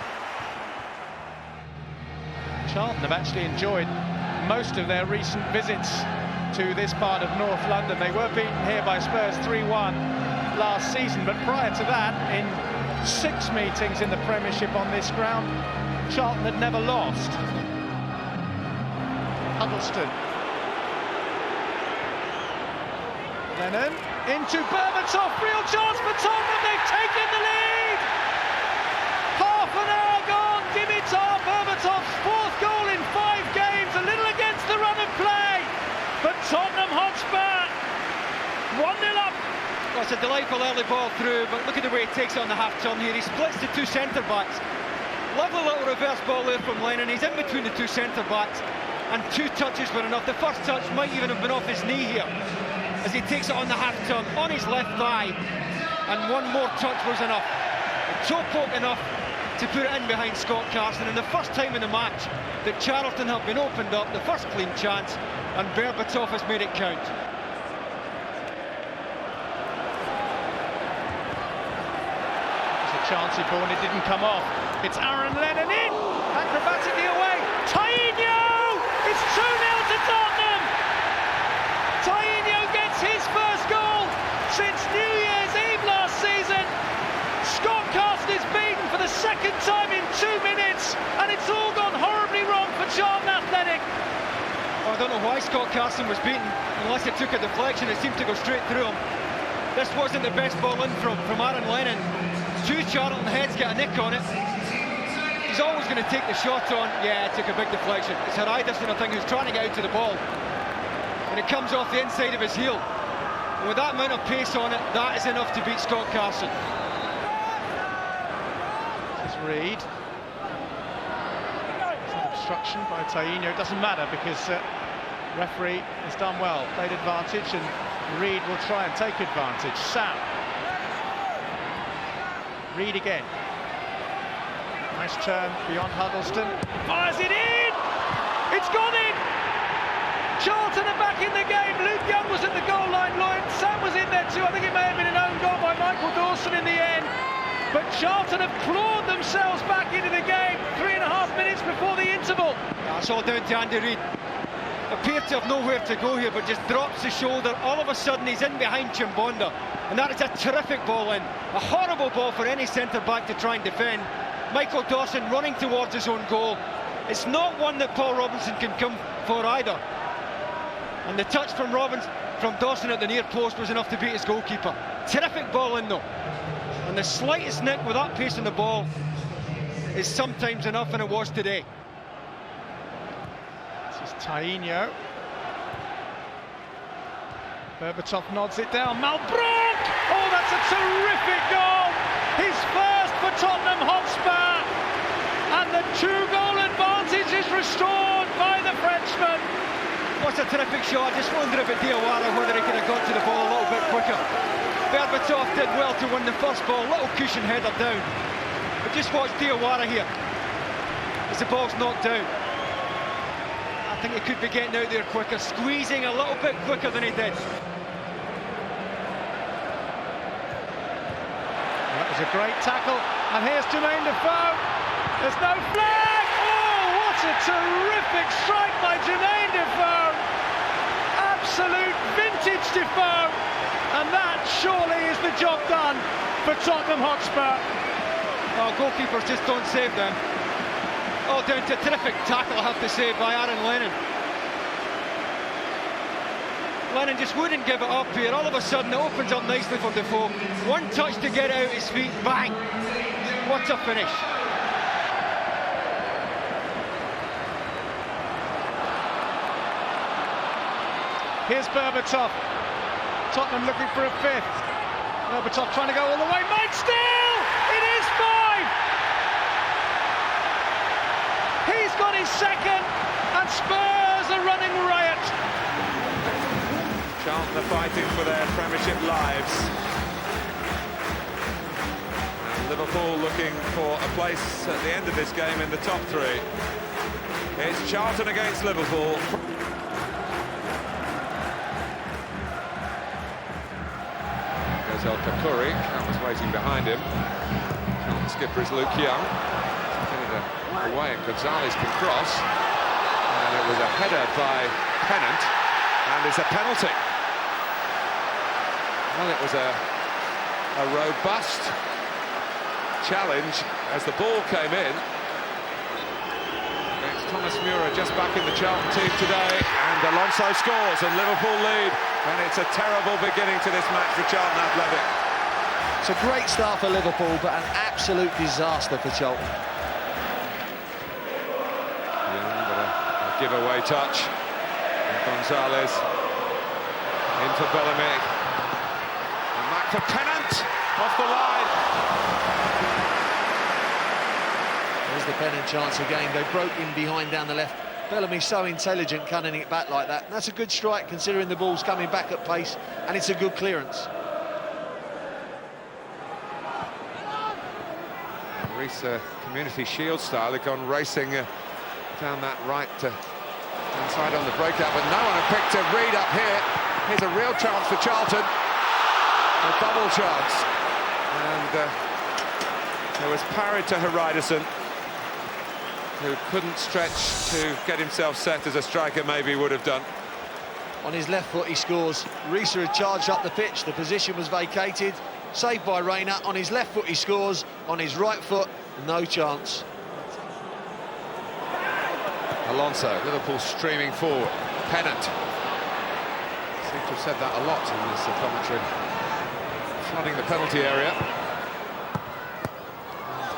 Charlton have actually enjoyed most of their recent visits to this part of North London. They were beaten here by Spurs 3-1 last season, but prior to that, in 6 meetings in the Premiership on this ground, Charlton had never lost. Huddleston. Lennon into Berbatov, real chance for Tottenham, they've taken the lead! Half an hour gone, Dimitar Berbatov's 4th goal in 5 games, a little against the run of play, but Tottenham Hotspur 1-0 up. Well, it's a delightful early ball through, but look at the way he takes it on the half-turn here. He splits the 2 centre-backs. Lovely little reverse ball there from Lennon. He's in between the 2 centre-backs, and 2 touches were enough. The first touch might even have been off his knee here, as he takes it on the half-turn, on his left thigh, and 1 more touch was enough. Toe poke enough to put it in behind Scott Carson, and the first time in the match that Charlton have been opened up, the first clean chance, and Berbatov has made it count. chance he bought and it didn't come off. It's Aaron Lennon in, acrobatically away. Tainho! It's 2-0 to Tottenham. Tainho gets his first goal since New Year's Eve last season. Scott Carson is beaten for the second time in 2 minutes, and it's all gone horribly wrong for Charlton Athletic. I don't know why Scott Carson was beaten, unless it took a deflection. It seemed to go straight through him. This wasn't the best ball in from Aaron Lennon. 2 Charlton heads get a nick on it. He's always going to take the shot on. Yeah, it took a big deflection. It's Haraidison, I think, who's trying to get out to the ball. And it comes off the inside of his heel. And with that amount of pace on it, that is enough to beat Scott Carson. This is Reid. Obstruction by Tainho. It doesn't matter because referee has done well, played advantage, and Reid will try and take advantage. Sam. Reid again. Nice turn beyond Huddleston. Fires it in! It's gone in! Charlton are back in the game. Luke Young was at the goal line. Lloyd Sam was in there too. I think it may have been an own goal by Michael Dawson in the end. But Charlton have clawed themselves back into the game 3.5 minutes before the interval. That's all down to Andy Reid. Appeared to have nowhere to go here, but just drops the shoulder. All of a sudden he's in behind Chimbonda, and that is a terrific ball in. A horrible ball for any centre-back to try and defend. Michael Dawson running towards his own goal. It's not one that Paul Robinson can come for either. And the touch from Dawson at the near post was enough to beat his goalkeeper. Terrific ball in though. And the slightest nick with that pace on the ball is sometimes enough, and it was today. This is Tainho. Berbatov nods it down. Malbrook! Oh, that's a terrific goal! His first for Tottenham Hotspur. And the 2-goal advantage is restored by the Frenchman. What's a terrific shot. I just wonder if Diawara whether he could have got to the ball a little bit quicker. Berbatov did well to win the first ball, little cushion header down. But just watch Diawara here as the ball's knocked down. I think he could be getting out there quicker, squeezing a little bit quicker than he did. That was a great tackle, and here's Jermaine Defoe. There's no flag! Oh, what a terrific strike by Jermaine Defoe! Absolute vintage Defoe! And that surely is the job done for Tottenham Hotspur. Oh, goalkeepers just don't save them. Oh, down to a terrific tackle, I have to say, by Aaron Lennon. Lennon just wouldn't give it up here. All of a sudden, it opens up nicely for Defoe. One touch to get out his feet, bang! What a finish. Here's Berbatov. Tottenham looking for a fifth. Berbatov trying to go all the way. Mike still! It is 5! He's got his second, and Spurs are running riot. Charlton are fighting for their Premiership lives. And Liverpool looking for a place at the end of this game in the top 3. It's Charlton against Liverpool. El Kakuri, was waiting behind him. Charlton skipper is Luke Young. Get it away, and Gonzalez can cross. And it was a header by Pennant, and it's a penalty. Well, it was a robust challenge as the ball came in. It's Thomas Mura just back in the Charlton team today, and Alonso scores and Liverpool lead. And it's a terrible beginning to this match for Charlton Athletic. It's a great start for Liverpool, but an absolute disaster for Charlton. Yeah, but a giveaway touch. And Gonzalez in for Bellamy. And back for Pennant off the line. There's the Pennant chance again. They broke in behind down the left. Bellamy's so intelligent cutting it back like that. And that's a good strike considering the ball's coming back at pace, and it's a good clearance. Reece, Community Shield style, they've gone racing down that right hand side on the breakout, but no one had picked a Reid up here. Here's a real chance for Charlton, a double chance, and who was parried to Hreidarsson, who couldn't stretch to get himself set as a striker maybe would have done. On his left foot he scores. Risa had charged up the pitch, the position was vacated, saved by Reina. On his left foot he scores, on his right foot no chance. Alonso, Liverpool streaming forward. Pennant. Seem to have said that a lot in this commentary. Flooding the penalty area.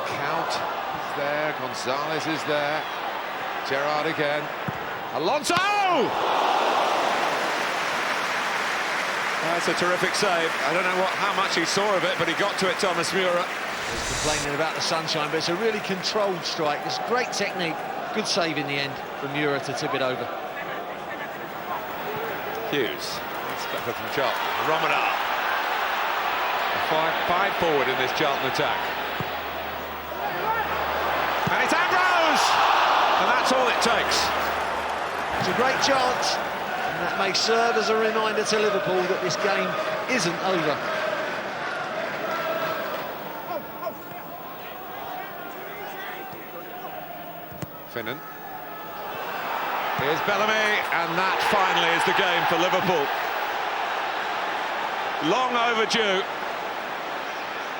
Count is there, Gonzalez is there. Gerrard again. Alonso! That's a terrific save. I don't know how much he saw of it, but he got to it, Thomas Müller. He's complaining about the sunshine, but it's a really controlled strike. It's great technique. Good save in the end from Müller to tip it over. Hughes. That's better from Charlton. Romadal. Five forward in this Charlton attack. And it's Ambrose! And that's all it takes. It's a great chance, and that may serve as a reminder to Liverpool that this game isn't over. Finnan. Here's Bellamy, and that finally is the game for Liverpool. Long overdue,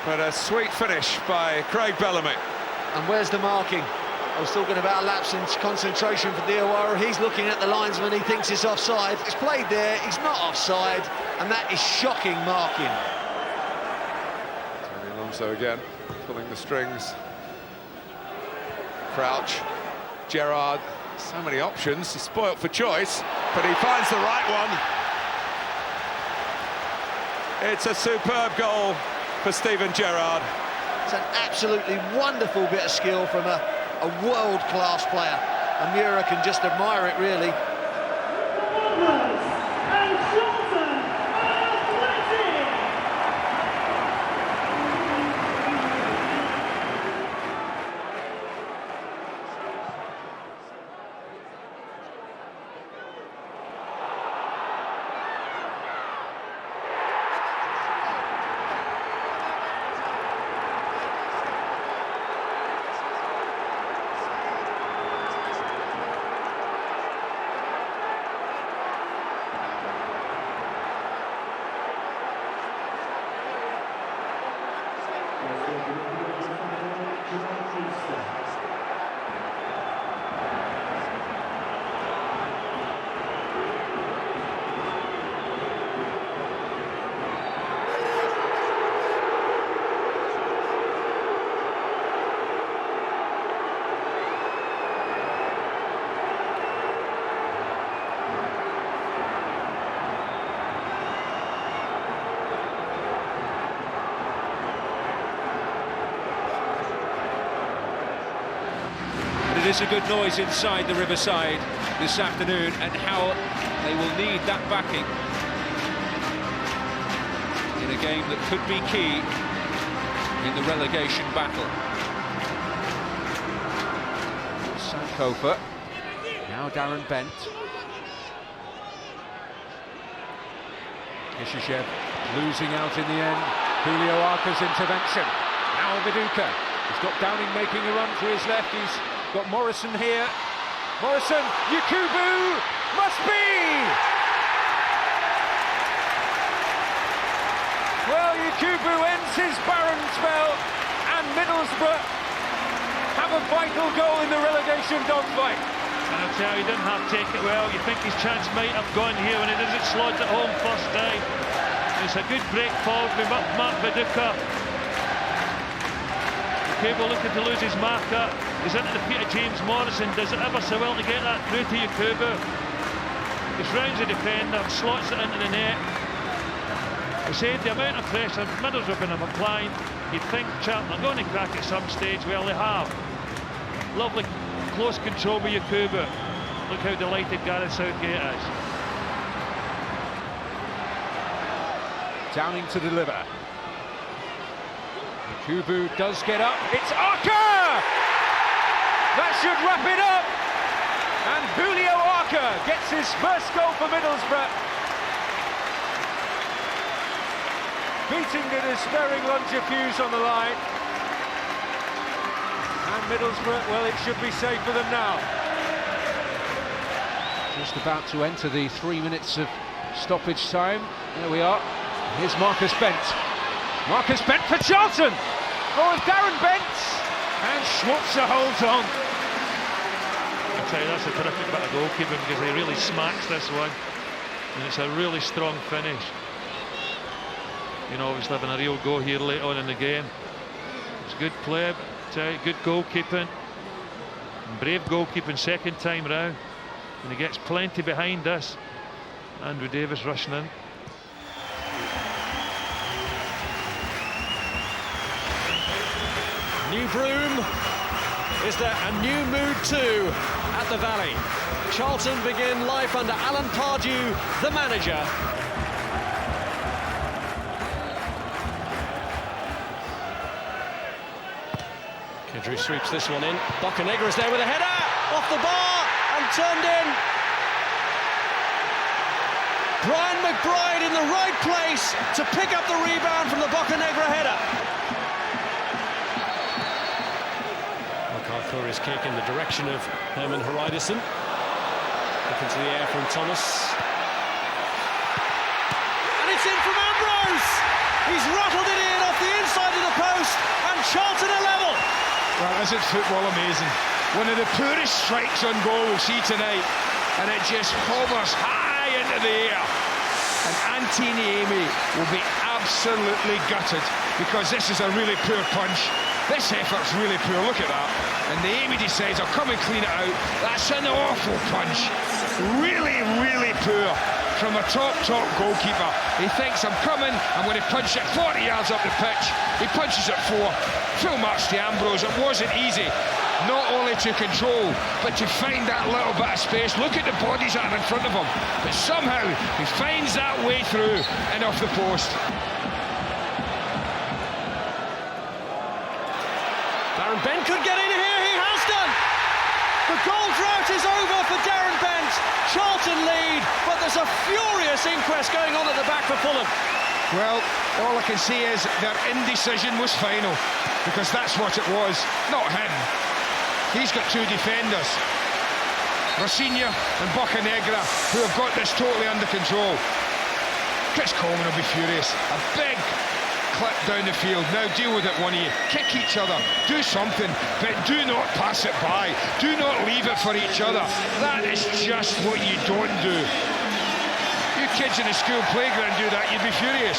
but a sweet finish by Craig Bellamy. And where's the marking? I was talking about a lapse in concentration for Diawara. He's looking at the linesman, he thinks it's offside. It's played there, it's not offside, and that is shocking marking. Tony Alonso again, pulling the strings. Crouch. Gerrard, so many options, he's spoilt for choice, but he finds the right one. It's a superb goal for Steven Gerrard. It's an absolutely wonderful bit of skill from a world-class player, and Müller can just admire it, really. It is a good noise inside the Riverside this afternoon, and how they will need that backing in a game that could be key in the relegation battle. Sankofa, now Darren Bent. Kishishev losing out in the end. Julio Arca's intervention. Now Viduka. He's got Downing making a run to his left. He's got Morrison here. Morrison, Yakubu, must be! Well, Yakubu ends his barren spell, and Middlesbrough have a vital goal in the relegation dogfight. And I'll tell you, he didn't have to take it well. You think his chance might have gone here when he doesn't slot it home first time. It's a good break forward from Mark Viduka. Yakubu looking to lose his marker. He's into the feet of James Morrison. Does it ever so well to get that through to Yakubu? He rounds the defender and slots it into the net. I said the amount of pressure Middlesbrough have been applying, you'd think Charlton are going to crack at some stage. Well, they have. Lovely close control with Yakubu. Look how delighted Gareth Southgate is. Downing to deliver. Yakubu does get up. It's Arca! That should wrap it up. And Julio Arca gets his first goal for Middlesbrough. Beating the despairing Longier Fuse on the line. Middlesbrough, well, it should be safe for them now. Just about to enter the 3 minutes of stoppage time. There we are. Here's Marcus Bent. Marcus Bent for Charlton! Oh, it's Darren Bent! And Schwarzer holds on. I tell you, that's a terrific bit of goalkeeping because he really smacks this one. And it's a really strong finish. You know, he's having a real go here late on in the game. It's good play, but good goalkeeping. And brave goalkeeping second time round. And he gets plenty behind us. Andrew Davis rushing in. New broom. Is there a new mood too at the Valley? Charlton begin life under Alan Pardew, the manager. Kedru sweeps this one in. Bocanegra's there with a header off the bar and turned in. Brian McBride in the right place to pick up the rebound from the Bocanegra header. Okafura's kick in the direction of Herman Hreiderson. Up into the air from Thomas. And it's in from Ambrose! He's rattled it in off the inside of the post, and Charlton are level. Well, isn't football amazing? One of the poorest strikes on goal we'll see tonight, and it just hovers high into the air. And Antiniemi will be absolutely gutted because this is a really poor punch. This effort's really poor, look at that. And Niemi decides, I'll come and clean it out. That's an awful punch. Really, really poor from a top goalkeeper. He thinks, I'm coming, I'm going to punch it 40 yards up the pitch. He punches it 4. Full marks to Ambrose. It wasn't easy, not only to control, but to find that little bit of space. Look at the bodies that are in front of him. But somehow, he finds that way through and off the post. Darren Bent could get in here, he has done! The goal drought is over for Darren Bent. Charlton lead, but there's a furious inquest going on at the back for Fulham. Well, all I can say is their indecision was final, because that's what it was, not him. He's got 2 defenders, Rossinha and Bocanegra, who have got this totally under control. Chris Coleman will be furious. A big clip down the field. Now deal with it, one of you. Kick each other. Do something, but do not pass it by. Do not leave it for each other. That is just what you don't do. You kids in a school playground do that, you'd be furious.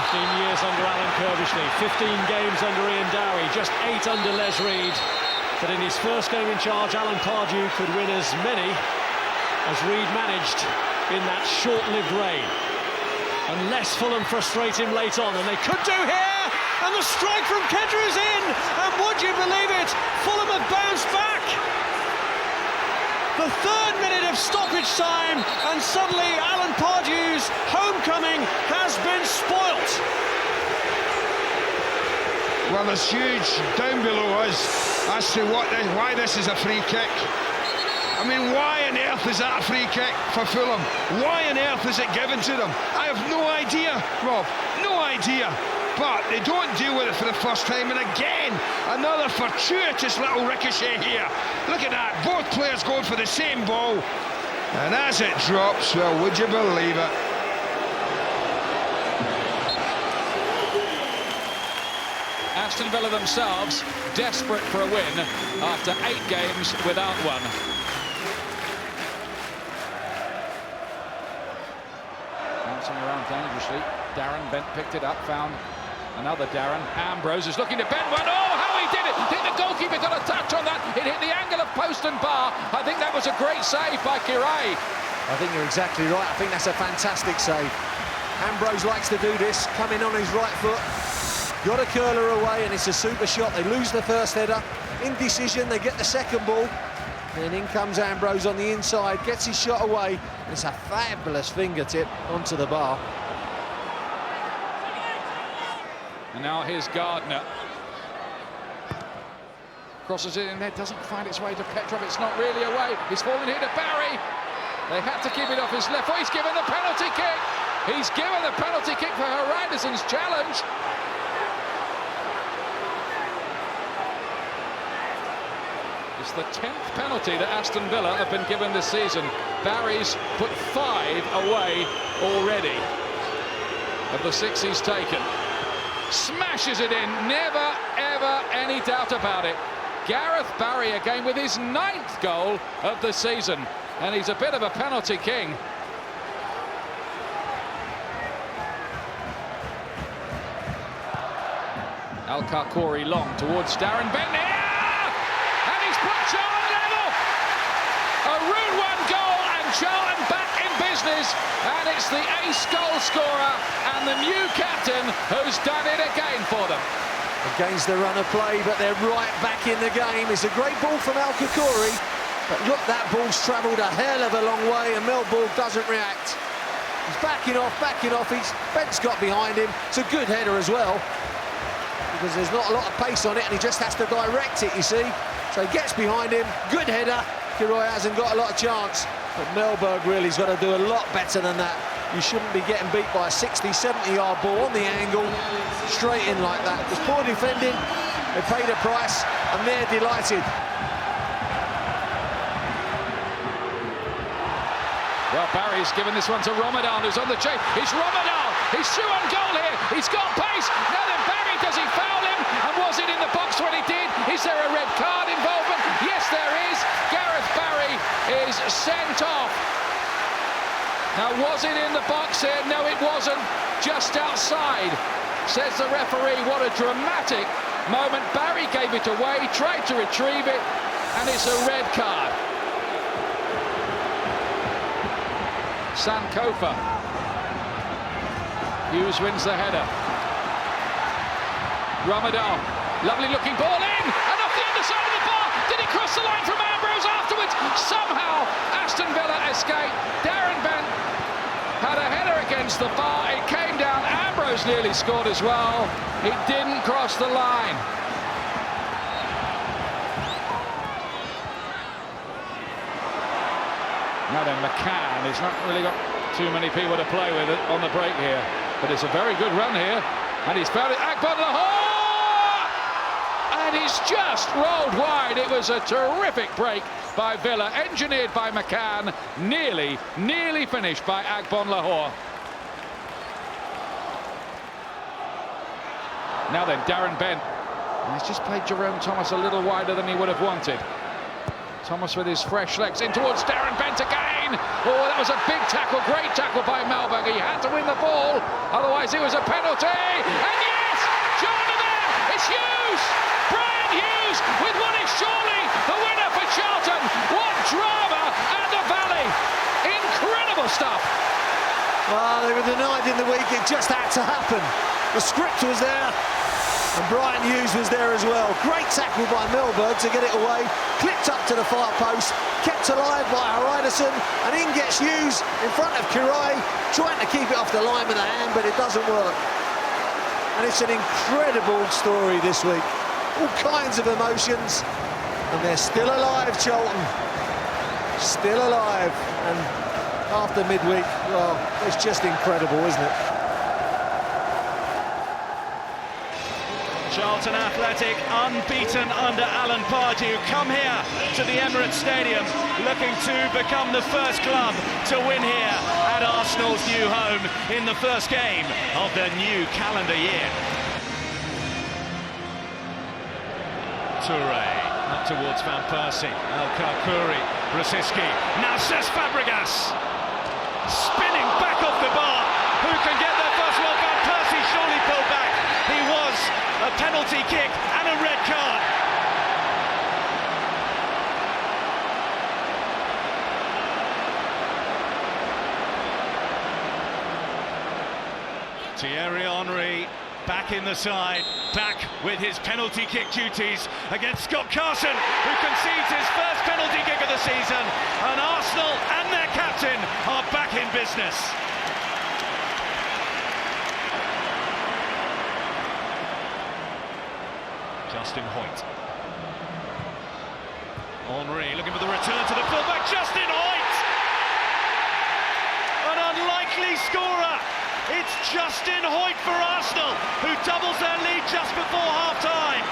Years under Alan Kirbishley, 15 games under Ian Dowie, just 8 under Les Reed. But in his first game in charge, Alan Pardew could win as many as Reed managed in that short-lived reign. Unless Fulham frustrate him late on, and they could do here! And the strike from Kedru's in! And would you believe it? Fulham have bounced back! The 3rd minute of stoppage time, and suddenly Alan Pardew's homecoming has been spoilt. Well, there's huge down below us as to why this is a free kick. I mean, why on earth is that a free kick for Fulham? Why on earth is it given to them? I have no idea, Rob, no idea. But they don't deal with it for the first time, and again, another fortuitous little ricochet here. Look at that, both players going for the same ball. And as it drops, well, would you believe it? Aston Villa themselves desperate for a win after 8 games without one. Bouncing around dangerously. Darren Bent picked it up, found another Darren. Ambrose is looking to bend one. Oh, how he did it! I think the goalkeeper got a touch on that. It hit the angle of post and bar. I think that was a great save by Kirai. I think you're exactly right. I think that's a fantastic save. Ambrose likes to do this, coming on his right foot. Got a curler away, and it's a super shot. They lose the first header. Indecision, they get the second ball. And in comes Ambrose on the inside, gets his shot away. And it's a fabulous fingertip onto the bar. And now here's Gardner. Crosses it in there, doesn't find its way to Petrov. It's not really away. He's fallen here to Barry. They had to keep it off his left foot. He's given the penalty kick. He's given the penalty kick for Herranderson's challenge. It's the 10th penalty that Aston Villa have been given this season. Barry's put 5 away already of the 6 he's taken. Smashes it in, never ever any doubt about it. Gareth Barry again with his 9th goal of the season, and he's a bit of a penalty king. Al-Karkouri long towards Darren Bent here, and he's put Charlton level. A Route 1 goal and Charlton back in business, and it's the ace goal scorer and the new captain who's done it again for them. Against the run of play, but they're right back in the game. It's a great ball from Al-Karkouri, but look, that ball's travelled a hell of a long way and Melbourne doesn't react. He's backing off, Bent's got behind him. It's a good header as well, because there's not a lot of pace on it and he just has to direct it, you see. So he gets behind him, good header. Kiroy hasn't got a lot of chance, but Melberg really's got to do a lot better than that. You shouldn't be getting beat by a 60-70-yard ball on the angle, straight in like that. It's poor defending, they paid a price, and they're delighted. Well, Barry's given this one to Romadal, who's on the chase. It's Romadal, he's through on goal here, he's got pace. Now then, Barry, does he foul him? And was it in the box when he did? Is there a red card involvement? Yes, there is. Gareth Barry is sent off. Now, was it in the box here? No, it wasn't. Just outside, says the referee. What a dramatic moment. Barry gave it away, tried to retrieve it, and it's a red card. Sankofa. Hughes wins the header. Romadal, lovely looking ball in, and off the underside of the bar. Did he cross the line from Ambrose afterwards? Somehow Aston Villa escaped. Darren Bent had a header against the bar. It came down. Ambrose nearly scored as well. It didn't cross the line. Now then, McCann has not really got too many people to play with on the break here, but it's a very good run here, and he's found it. Akbar Lahore, and he's just rolled wide. It was a terrific break by Villa, engineered by McCann, nearly finished by Akbar Lahore. Now then, Darren Bent, and he's just played Jerome Thomas a little wider than he would have wanted. Thomas with his fresh legs in towards Darren Bent again. Oh, that was a big tackle, great tackle by Melberg. He had to win the ball, otherwise it was a penalty. And yes, Jordan there, it's Hughes, Brian Hughes, with what is surely the winner for Charlton. What drama at the Valley. Incredible stuff. Well, they were denied in the week, it just had to happen. The script was there, and Brian Hughes was there as well. Great tackle by Melberg to get it away, clipped up to the far post, kept alive by Herranderson, and in gets Hughes in front of Kirai, trying to keep it off the line with a hand, but it doesn't work. And it's an incredible story this week. All kinds of emotions, and they're still alive, Charlton. Still alive, and after midweek, well, it's just incredible, isn't it? Charlton Athletic, unbeaten under Alan Pardew, come here to the Emirates Stadium, looking to become the first club to win here at Arsenal's new home in the first game of the new calendar year. Toure, up towards Van Persie, Al-Karkouri, Brzezinski, now Cesc Fabregas, spinning back off the bar. Who can get there first? Well, Van Persie surely pulled back. He was a penalty kick and a red card. Thierry Henry back in the side, back with his penalty kick duties against Scott Carson, who concedes his first penalty kick of the season, and Arsenal and their captain are back in business. Justin Hoyt. Henry looking for the return to the fullback. Justin Hoyt! unlikely scorer. It's Justin Hoyt for Arsenal, who doubles their lead just before half-time.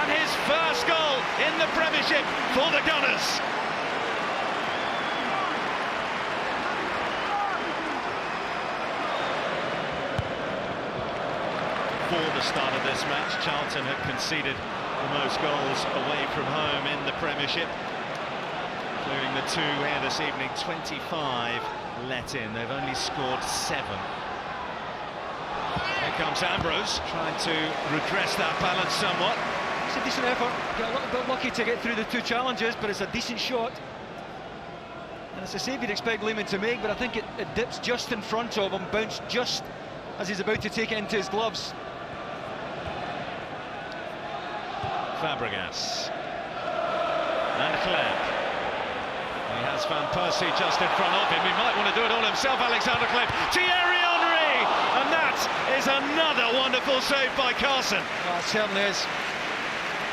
And his first goal in the Premiership for the Gunners. Before the start of this match, Charlton had conceded the most goals away from home in the Premiership, including the 2 here this evening. 25 let in, they've only scored 7. Here comes Ambrose, trying to redress that balance somewhat. It's a decent effort, got a little bit lucky to get through the 2 challenges, but it's a decent shot. And it's a save you'd expect Lehmann to make, but I think it dips just in front of him, bounced just as he's about to take it into his gloves. Fabregas. And Kleb. He has Van Persie just in front of him. He might want to do it all himself, Alexander Kleb. Thierry Henry! And that is another wonderful save by Carson. Well, it certainly is.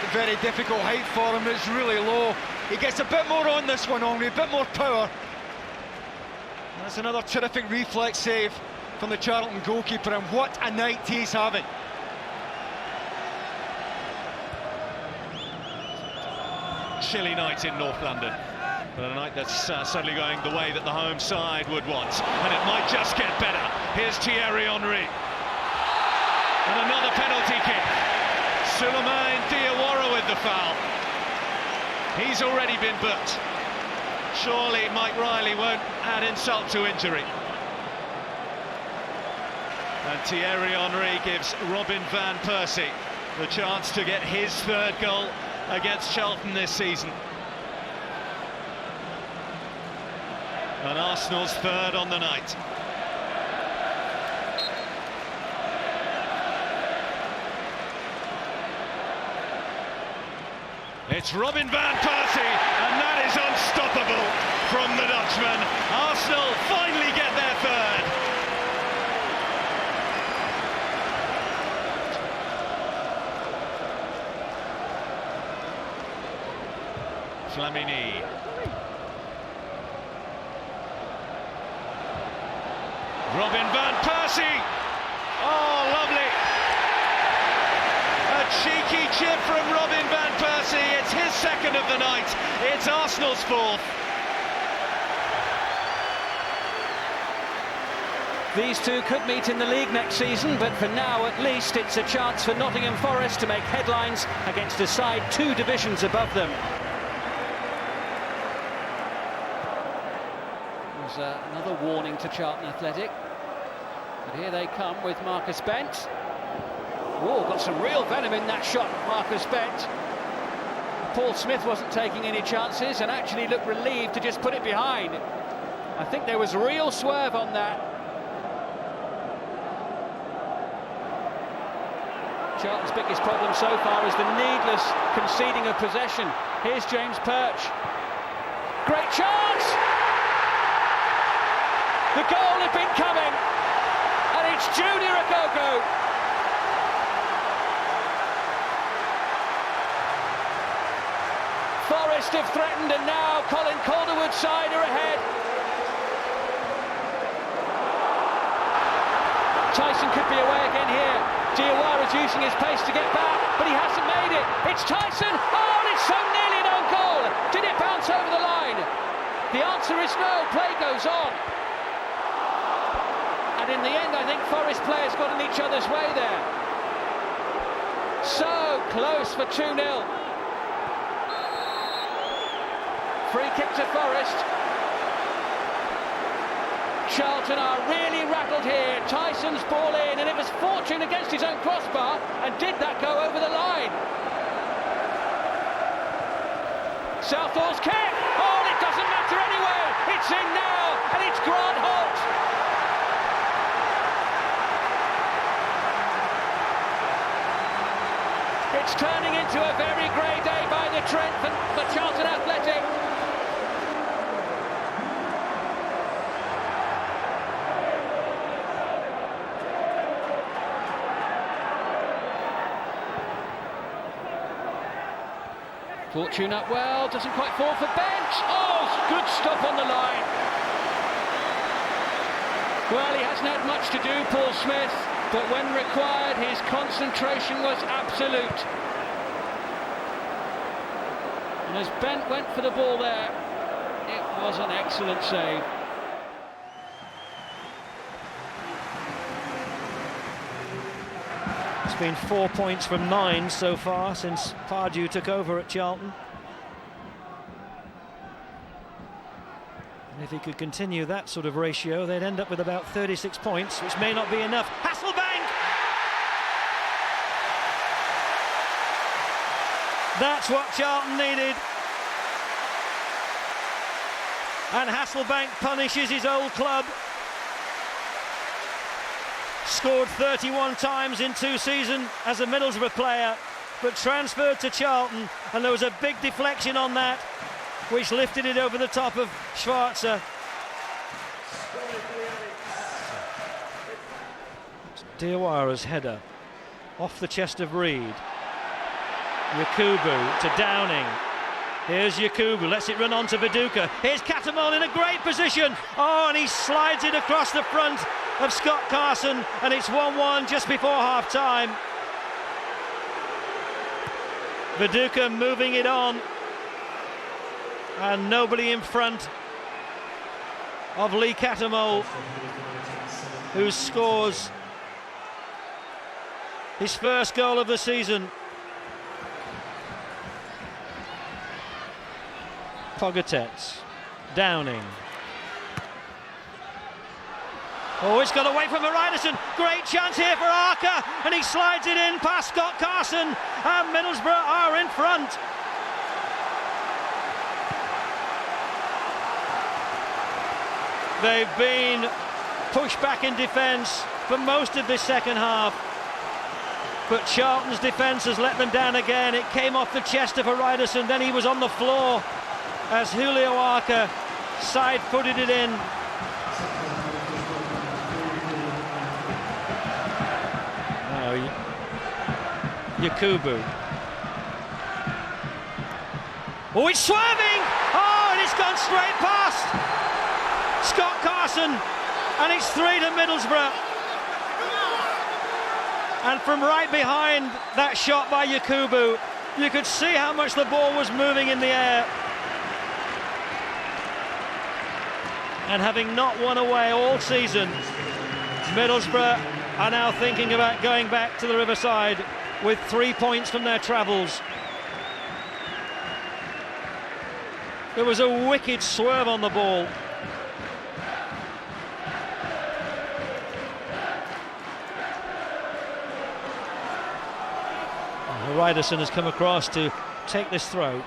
A very difficult height for him, it's really low. He gets a bit more on this one, Henry, a bit more power. And that's another terrific reflex save from the Charlton goalkeeper, and what a night he's having. Chilly night in North London, but a night that's certainly going the way that the home side would want, and it might just get better. Here's Thierry Henry, and another penalty kick. Souleymane Diawara with the foul. He's already been booked. Surely Mike Riley won't add insult to injury. And Thierry Henry gives Robin Van Persie the chance to get his 3rd goal against Charlton this season. And Arsenal's 3rd on the night. It's Robin Van Persie, and that is unstoppable from the Dutchman. Arsenal finally get their 3rd. Flamini. Robin Van Persie. Oh, lovely. A cheeky chip from Robin Van Persie. It's his 2nd of the night. It's Arsenal's 4th. These two could meet in the league next season, but for now at least it's a chance for Nottingham Forest to make headlines against a side 2 divisions above them. Another warning to Charlton Athletic, but here they come with Marcus Bent. Oh, got some real venom in that shot, Marcus Bent. Paul Smith wasn't taking any chances and actually looked relieved to just put it behind. I think there was real swerve on that. Charlton's biggest problem so far is the needless conceding of possession. Here's James Perch. Great chance! The goal had been coming, and it's Junior Agogo. Forest have threatened, and now Colin Calderwood's side are ahead. Tyson could be away again here. Diawara's using his pace to get back, but he hasn't made it. It's Tyson. Oh, and it's so nearly an own goal. Did it bounce over the line? The answer is no. Play goes on. And in the end, I think Forest players got in each other's way there. So close for 2-0. Free kick to Forest. Charlton are really rattled here. Tyson's ball in, and it was Fortune against his own crossbar, and did that go over the line? Southall's kick. Oh, it doesn't matter anyway. It's in now, and it's Grant Holt. It's turning into a very grey day by the Trent for Charlton Athletic. Fortune up well, doesn't quite fall for Bent. Oh, good stop on the line. Well, he hasn't had much to do, Paul Smith, but when required, his concentration was absolute. And as Bent went for the ball there, it was an excellent save. It's been 4 points from 9 so far since Pardew took over at Charlton. And if he could continue that sort of ratio, they'd end up with about 36 points, which may not be enough. Hasselbank! That's what Charlton needed. And Hasselbank punishes his old club. Scored 31 times in 2 seasons as a Middlesbrough player, but transferred to Charlton, and there was a big deflection on that, which lifted it over the top of Schwarzer. Diawara's header off the chest of Reed. Yakubu to Downing. Here's Yakubu, lets it run on to Viduka. Here's Catamol in a great position. Oh, and he slides it across the front of Scott Carson, and it's 1-1 just before half-time. Viduka moving it on, and nobody in front of Lee Catamol, who scores his first goal of the season. Pogatetz, Downing. Oh, it's got away from Ryderson. Great chance here for Arca, and he slides it in past Scott Carson, and Middlesbrough are in front. They've been pushed back in defence for most of this second half, but Charlton's defence has let them down again. It came off the chest of Ryderson, then he was on the floor as Julio Arca side-footed it in. Yakubu. Oh, it's swerving! Oh, and it's gone straight past Scott Carson, and it's 3 to Middlesbrough. And from right behind that shot by Yakubu, you could see how much the ball was moving in the air. And having not won away all season, Middlesbrough are now thinking about going back to the Riverside with 3 points from their travels. There was a wicked swerve on the ball. Ryderson has come across to take this throw.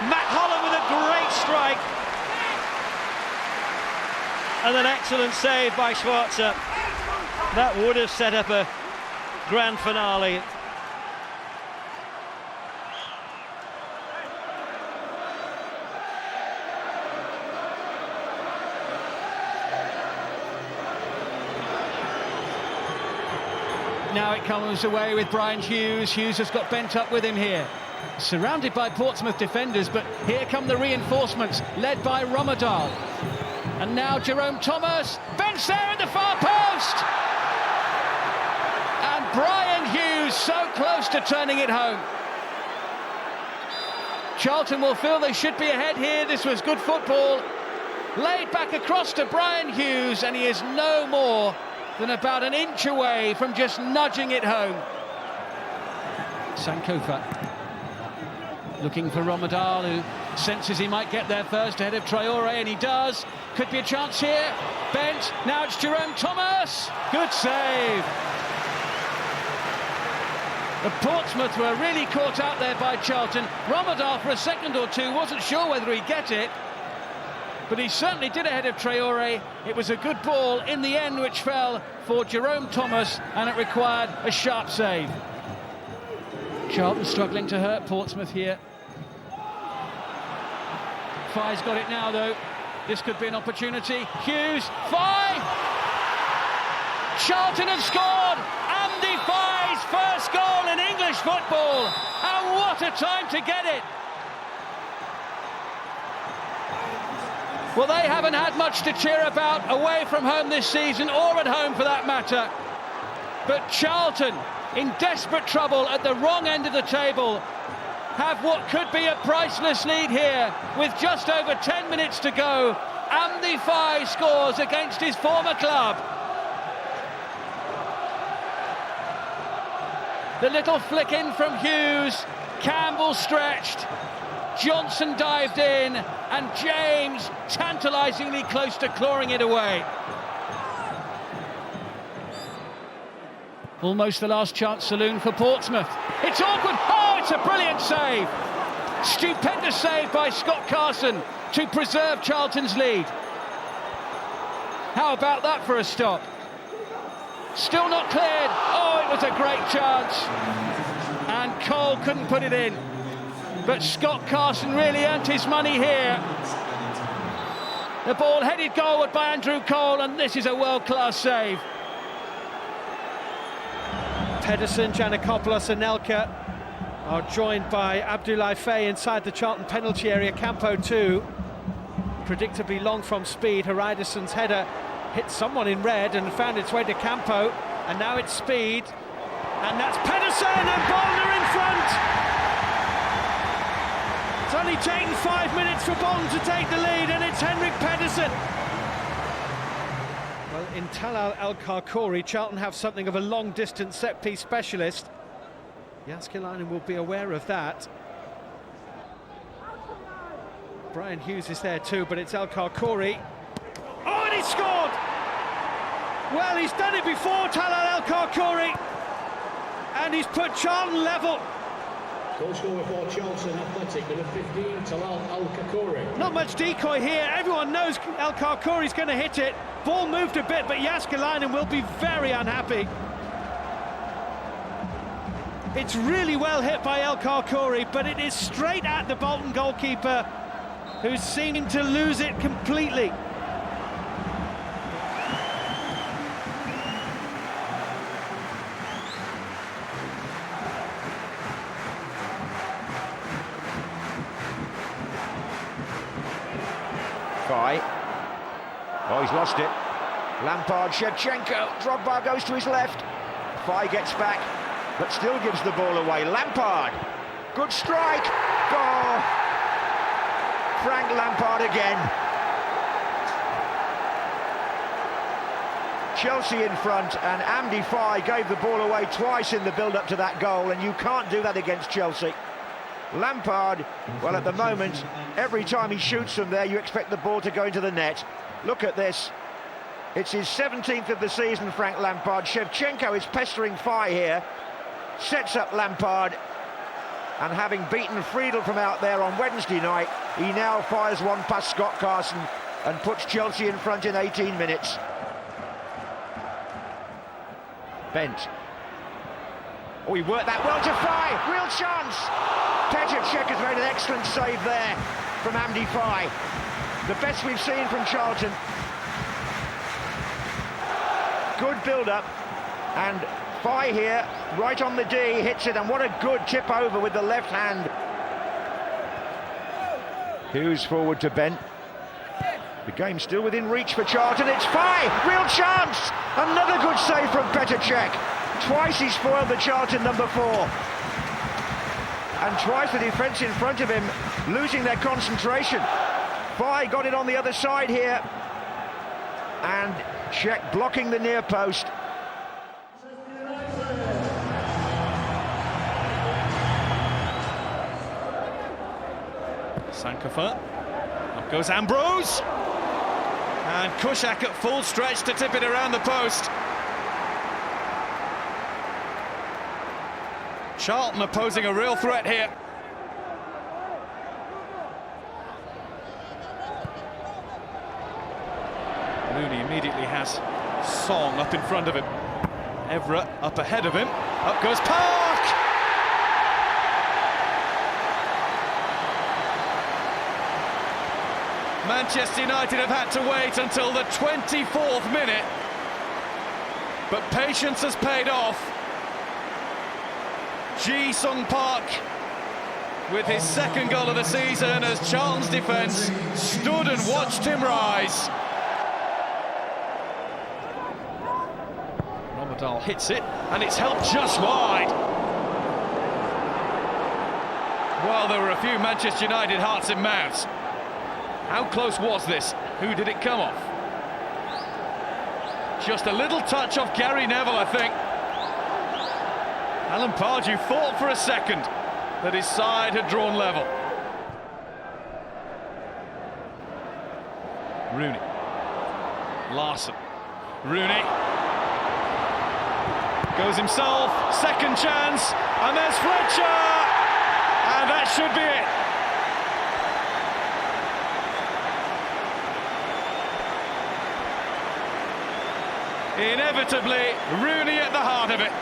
Matt Holland with a great strike. And an excellent save by Schwarzer. That would have set up a grand finale. Now it comes away with Brian Hughes. Hughes has got Bent up with him here. Surrounded by Portsmouth defenders, but here come the reinforcements, led by Romadal. And now Jerome Thomas, Bent's there at the far post! And Brian Hughes so close to turning it home. Charlton will feel they should be ahead here. This was good football. Laid back across to Brian Hughes, and he is no more than about an inch away from just nudging it home. Sankofa looking for Romadal, who senses he might get there first ahead of Traore, and he does. Could be a chance here. Bent, now it's Jerome Thomas. Good save. The Portsmouth were really caught out there by Charlton. Romadal for a second or two wasn't sure whether he'd get it, but he certainly did ahead of Traore. It was a good ball in the end which fell for Jerome Thomas, and it required a sharp save. Charlton struggling to hurt Portsmouth here. Fye's got it now though. This could be an opportunity. Hughes, Fye! Charlton have scored! Andy Fye's first goal in English football! And what a time to get it! Well, they haven't had much to cheer about away from home this season, or at home for that matter. But Charlton, in desperate trouble at the wrong end of the table, have what could be a priceless lead here with just over 10 minutes to go. Andy Fye scores against his former club. The little flick in from Hughes, Campbell stretched, Johnson dived in, and James tantalisingly close to clawing it away. Almost the last chance saloon for Portsmouth. It's awkward. Oh, it's a brilliant save. Stupendous save by Scott Carson to preserve Charlton's lead. How about that for a stop? Still not cleared. Oh, it was a great chance. And Cole couldn't put it in. But Scott Carson really earned his money here. The ball headed goalward by Andrew Cole, and this is a world-class save. Pedersen, Giannakopoulos and Nelka are joined by Abdoulaye Faye inside the Charlton penalty area. Campo too, predictably long from speed. Haridasson's header hit someone in red and found its way to Campo, and now it's speed, and that's Pedersen, and Bolton are in front. It's only taken 5 minutes for Bolton to take the lead, and it's Henrik Pedersen. Well, in Talal El-Karkouri, Charlton have something of a long-distance set-piece specialist. Jääskeläinen will be aware of that. Brian Hughes is there too, but it's El-Karkouri. Oh, and he scored! Well, he's done it before, Talal El-Karkouri, and he's put Charlton level. Goal scorer for Charlton Athletic, number 15, Talal El-Karkouri. Not much decoy here. Everyone knows El-Karkouri's going to hit it. Ball moved a bit, but Jääskeläinen will be very unhappy. It's really well hit by El-Karkouri, but it is straight at the Bolton goalkeeper, who's seeming to lose it completely. Fye. Oh, he's lost it. Lampard, Shevchenko, Drogba goes to his left. Fye gets back, but still gives the ball away. Lampard, good strike. Goal. Frank Lampard again. Chelsea in front, and Andy Fye gave the ball away twice in the build-up to that goal, and you can't do that against Chelsea. Lampard, well, at the moment, every time he shoots from there, you expect the ball to go into the net. Look at this. It's his 17th of the season, Frank Lampard. Shevchenko is pestering Fye here, sets up Lampard, and having beaten Friedel from out there on Wednesday night, he now fires one past Scott Carson and puts Chelsea in front in 18 minutes. Bent. Oh, he worked that well to Fye. Real chance. Petr Cech has made an excellent save there from Andy Fye. The best we've seen from Charlton. Good build-up, and Fye here, right on the D, hits it, and what a good tip over with the left hand. Hughes forward to Bent. The game's still within reach for Charlton. It's Fye, real chance! Another good save from Petr Cech. Twice he's foiled the Charlton number 4. And twice the defence in front of him losing their concentration. Fye got it on the other side here, and Cech blocking the near post. Sankofa, up goes Ambrose, and Kuszak at full stretch to tip it around the post. Charlton are posing a real threat here. Mooney immediately has Song up in front of him. Everett up ahead of him. Up goes Park! Manchester United have had to wait until the 24th minute, but patience has paid off. Ji Sung Park with his second goal of the season as Charlton's defence stood and watched him rise. Romadal hits it, and it's helped just wide. Well, there were a few Manchester United hearts and mouths. How close was this? Who did it come off? Just a little touch off Gary Neville, I think. Alan Pardew thought for a second that his side had drawn level. Rooney. Larson. Rooney. Goes himself, second chance, and there's Fletcher! And that should be it. Inevitably, Rooney at the heart of it.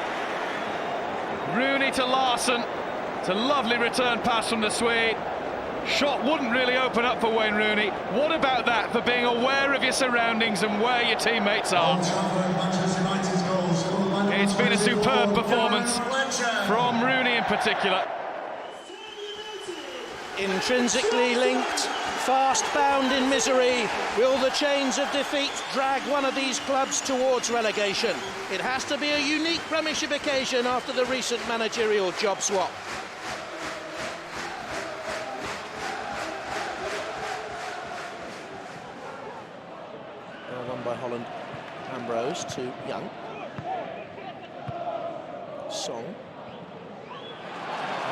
Rooney to Larson. It's a lovely return pass from the Swede. Shot wouldn't really open up for Wayne Rooney. What about that, for being aware of your surroundings and where your teammates are? It's been a superb performance from Rooney in particular. Intrinsically linked, fast-bound in misery, will the chains of defeat drag one of these clubs towards relegation? It has to be a unique Premiership occasion after the recent managerial job swap. Well won by Holland. Ambrose to Young. Song.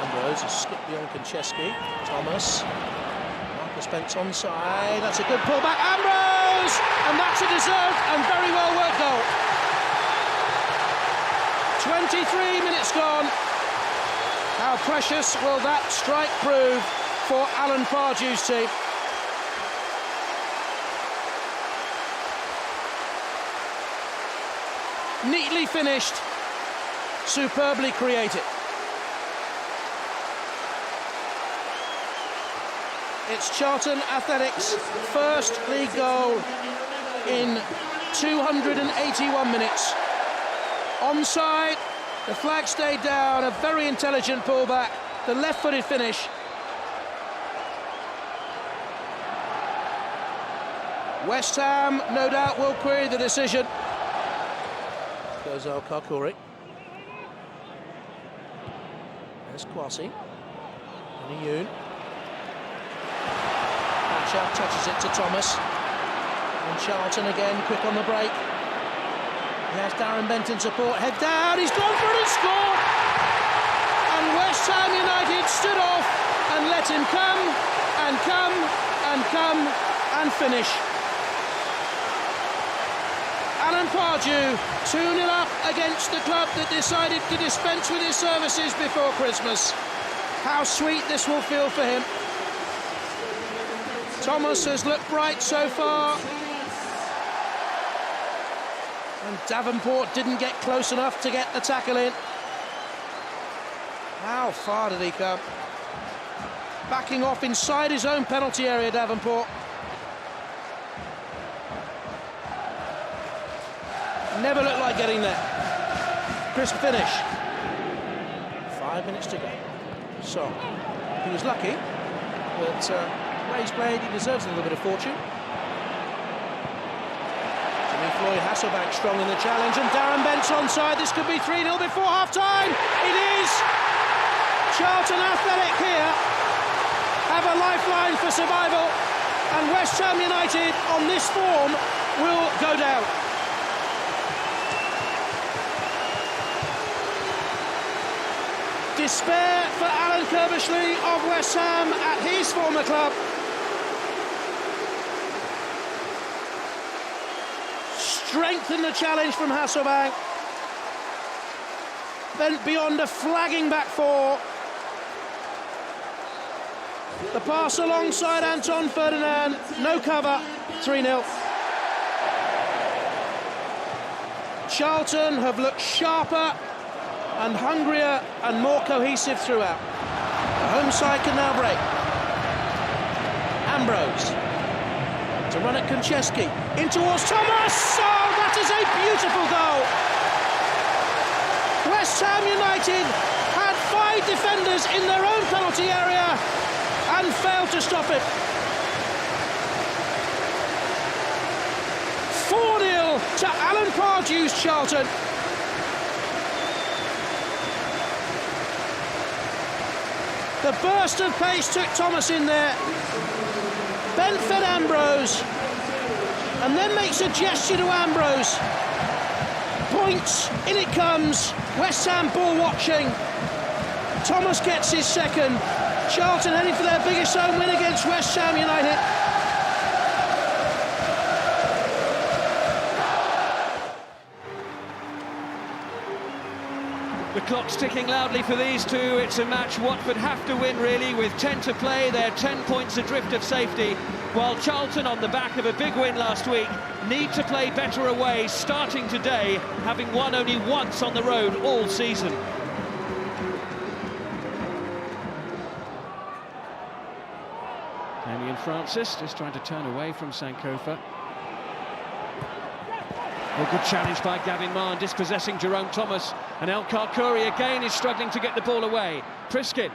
Ambrose has skipped beyond Konchesky. Thomas. Marcus Spence onside. That's a good pullback. Ambrose! And that's a deserved and very well worked goal. 23 minutes gone. How precious will that strike prove for Alan Pardew's team? Neatly finished. Superbly created. It's Charlton Athletics' first league goal in 281 minutes. Onside, the flag stayed down, a very intelligent pullback, the left-footed finish. West Ham, no doubt, will query the decision. Goes Al-Karkouri. There's Kwasi. And Yoon. Thatcher touches it to Thomas. And Charlton again, quick on the break. He has Darren Bent in support. Head down, he's gone for it and scored! And West Ham United stood off and let him come and come and come and finish. Alan Pardew, 2-0 up against the club that decided to dispense with his services before Christmas. How sweet this will feel for him. Thomas has looked bright so far. And Davenport didn't get close enough to get the tackle in. How far did he come? Backing off inside his own penalty area, Davenport. Never looked like getting there. Crisp finish. 5 minutes to go. So, he was lucky, but where he's played, he deserves a little bit of fortune. Jimmy Floyd Hasselbank strong in the challenge, and Darren Bent's onside. This could be 3-0 before half-time. It is! Charlton Athletic here have a lifeline for survival, and West Ham United on this form will go down. Despair for Alan Kirbishley of West Ham at his former club. Strength in the challenge from Hasselbank. Bent beyond a flagging back four. The pass alongside Anton Ferdinand. No cover. 3-0. Charlton have looked sharper and hungrier and more cohesive throughout. The home side can now break. Ambrose to run at Konchesky, in towards Thomas. Oh, that is a beautiful goal. West Ham United had 5 5 defenders in their own penalty area and failed to stop it. 4-0 to Alan Pardew's Charlton. The burst of pace took Thomas in there. Bent fed Ambrose, and then makes a gesture to Ambrose. Points, in it comes. West Ham ball watching. Thomas gets his second. Charlton heading for their biggest home win against West Ham United. The clock's ticking loudly for these two. It's a match Watford have to win, really, with 10 to play. They're 10 points adrift of safety, while Charlton, on the back of a big win last week, need to play better away, starting today, having won only once on the road all season. Damien Francis just trying to turn away from Sankofa. Oh, good challenge by Gavin Mann, dispossessing Jerome Thomas. And El Karkouri again is struggling to get the ball away. Priskin.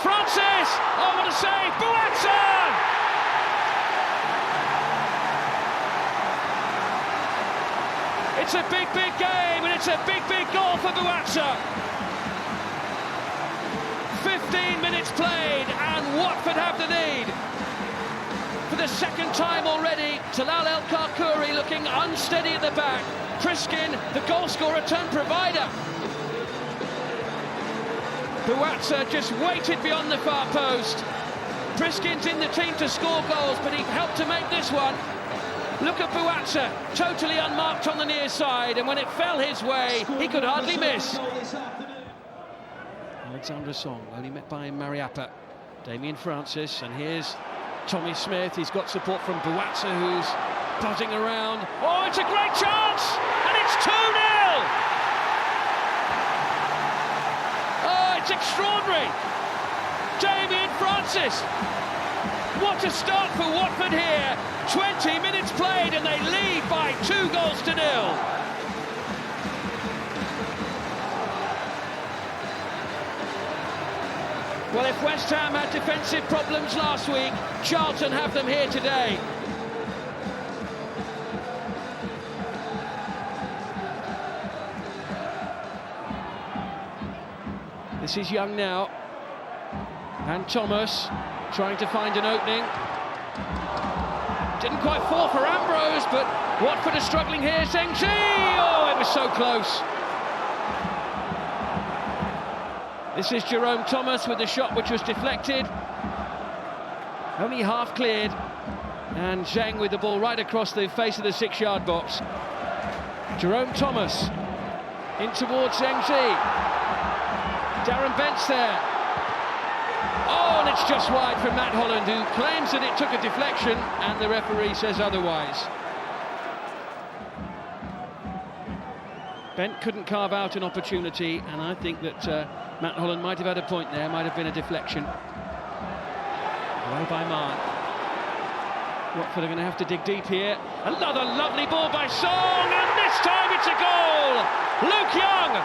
Francis! Oh, what a save! Buatsa! It's a big, big game, and it's a big, big goal for Buatsa. 15 minutes played, and Watford have the lead. For the second time already, Talal El Karkouri looking unsteady at the back. Priskin, the goal scorer turned provider. Buatsa just waited beyond the far post. Priskin's in the team to score goals, but he helped to make this one. Look at Buatsa, totally unmarked on the near side, and when it fell his way, he could hardly miss. Alexander Song, only met by Mariappa. Damien Francis, and here's Tommy Smith. He's got support from Buatsa, who's buzzing around. Oh, it's a great chance, and it's 2-0! Oh, it's extraordinary. Damien Francis. What a start for Watford here. 20 minutes played, and they lead by 2-0. Well, if West Ham had defensive problems last week, Charlton have them here today. This is Young now. And Thomas trying to find an opening. Didn't quite fall for Ambrose, but Watford are struggling here. Zhengji! Oh, it was so close. This is Jerome Thomas with a shot which was deflected. Only half cleared. And Zheng with the ball right across the face of the 6-yard box. Jerome Thomas in towards Zhengji. Darren Bent's there. Oh, and it's just wide from Matt Holland, who claims that it took a deflection, and the referee says otherwise. Bent couldn't carve out an opportunity, and I think that Matt Holland might have had a point there, might have been a deflection. Away by Mann. Watford are going to have to dig deep here. Another lovely ball by Song, and this time it's a goal! Luke Young!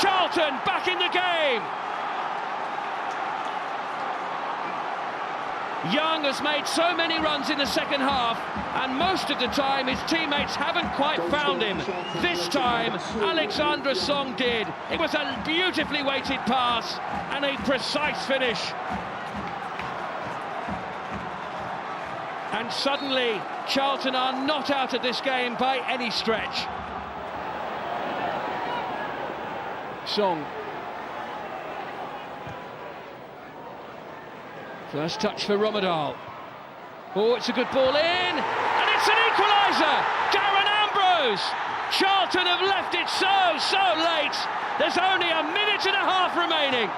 Charlton back in the game! Young has made so many runs in the second half, and most of the time his teammates haven't quite found him. This time, Alexander Song did. It was a beautifully weighted pass and a precise finish. And suddenly, Charlton are not out of this game by any stretch. Song. First touch for Romadal. Oh, it's a good ball in, and it's an equaliser! Darren Ambrose! Charlton have left it so late. There's only a minute and a half remaining.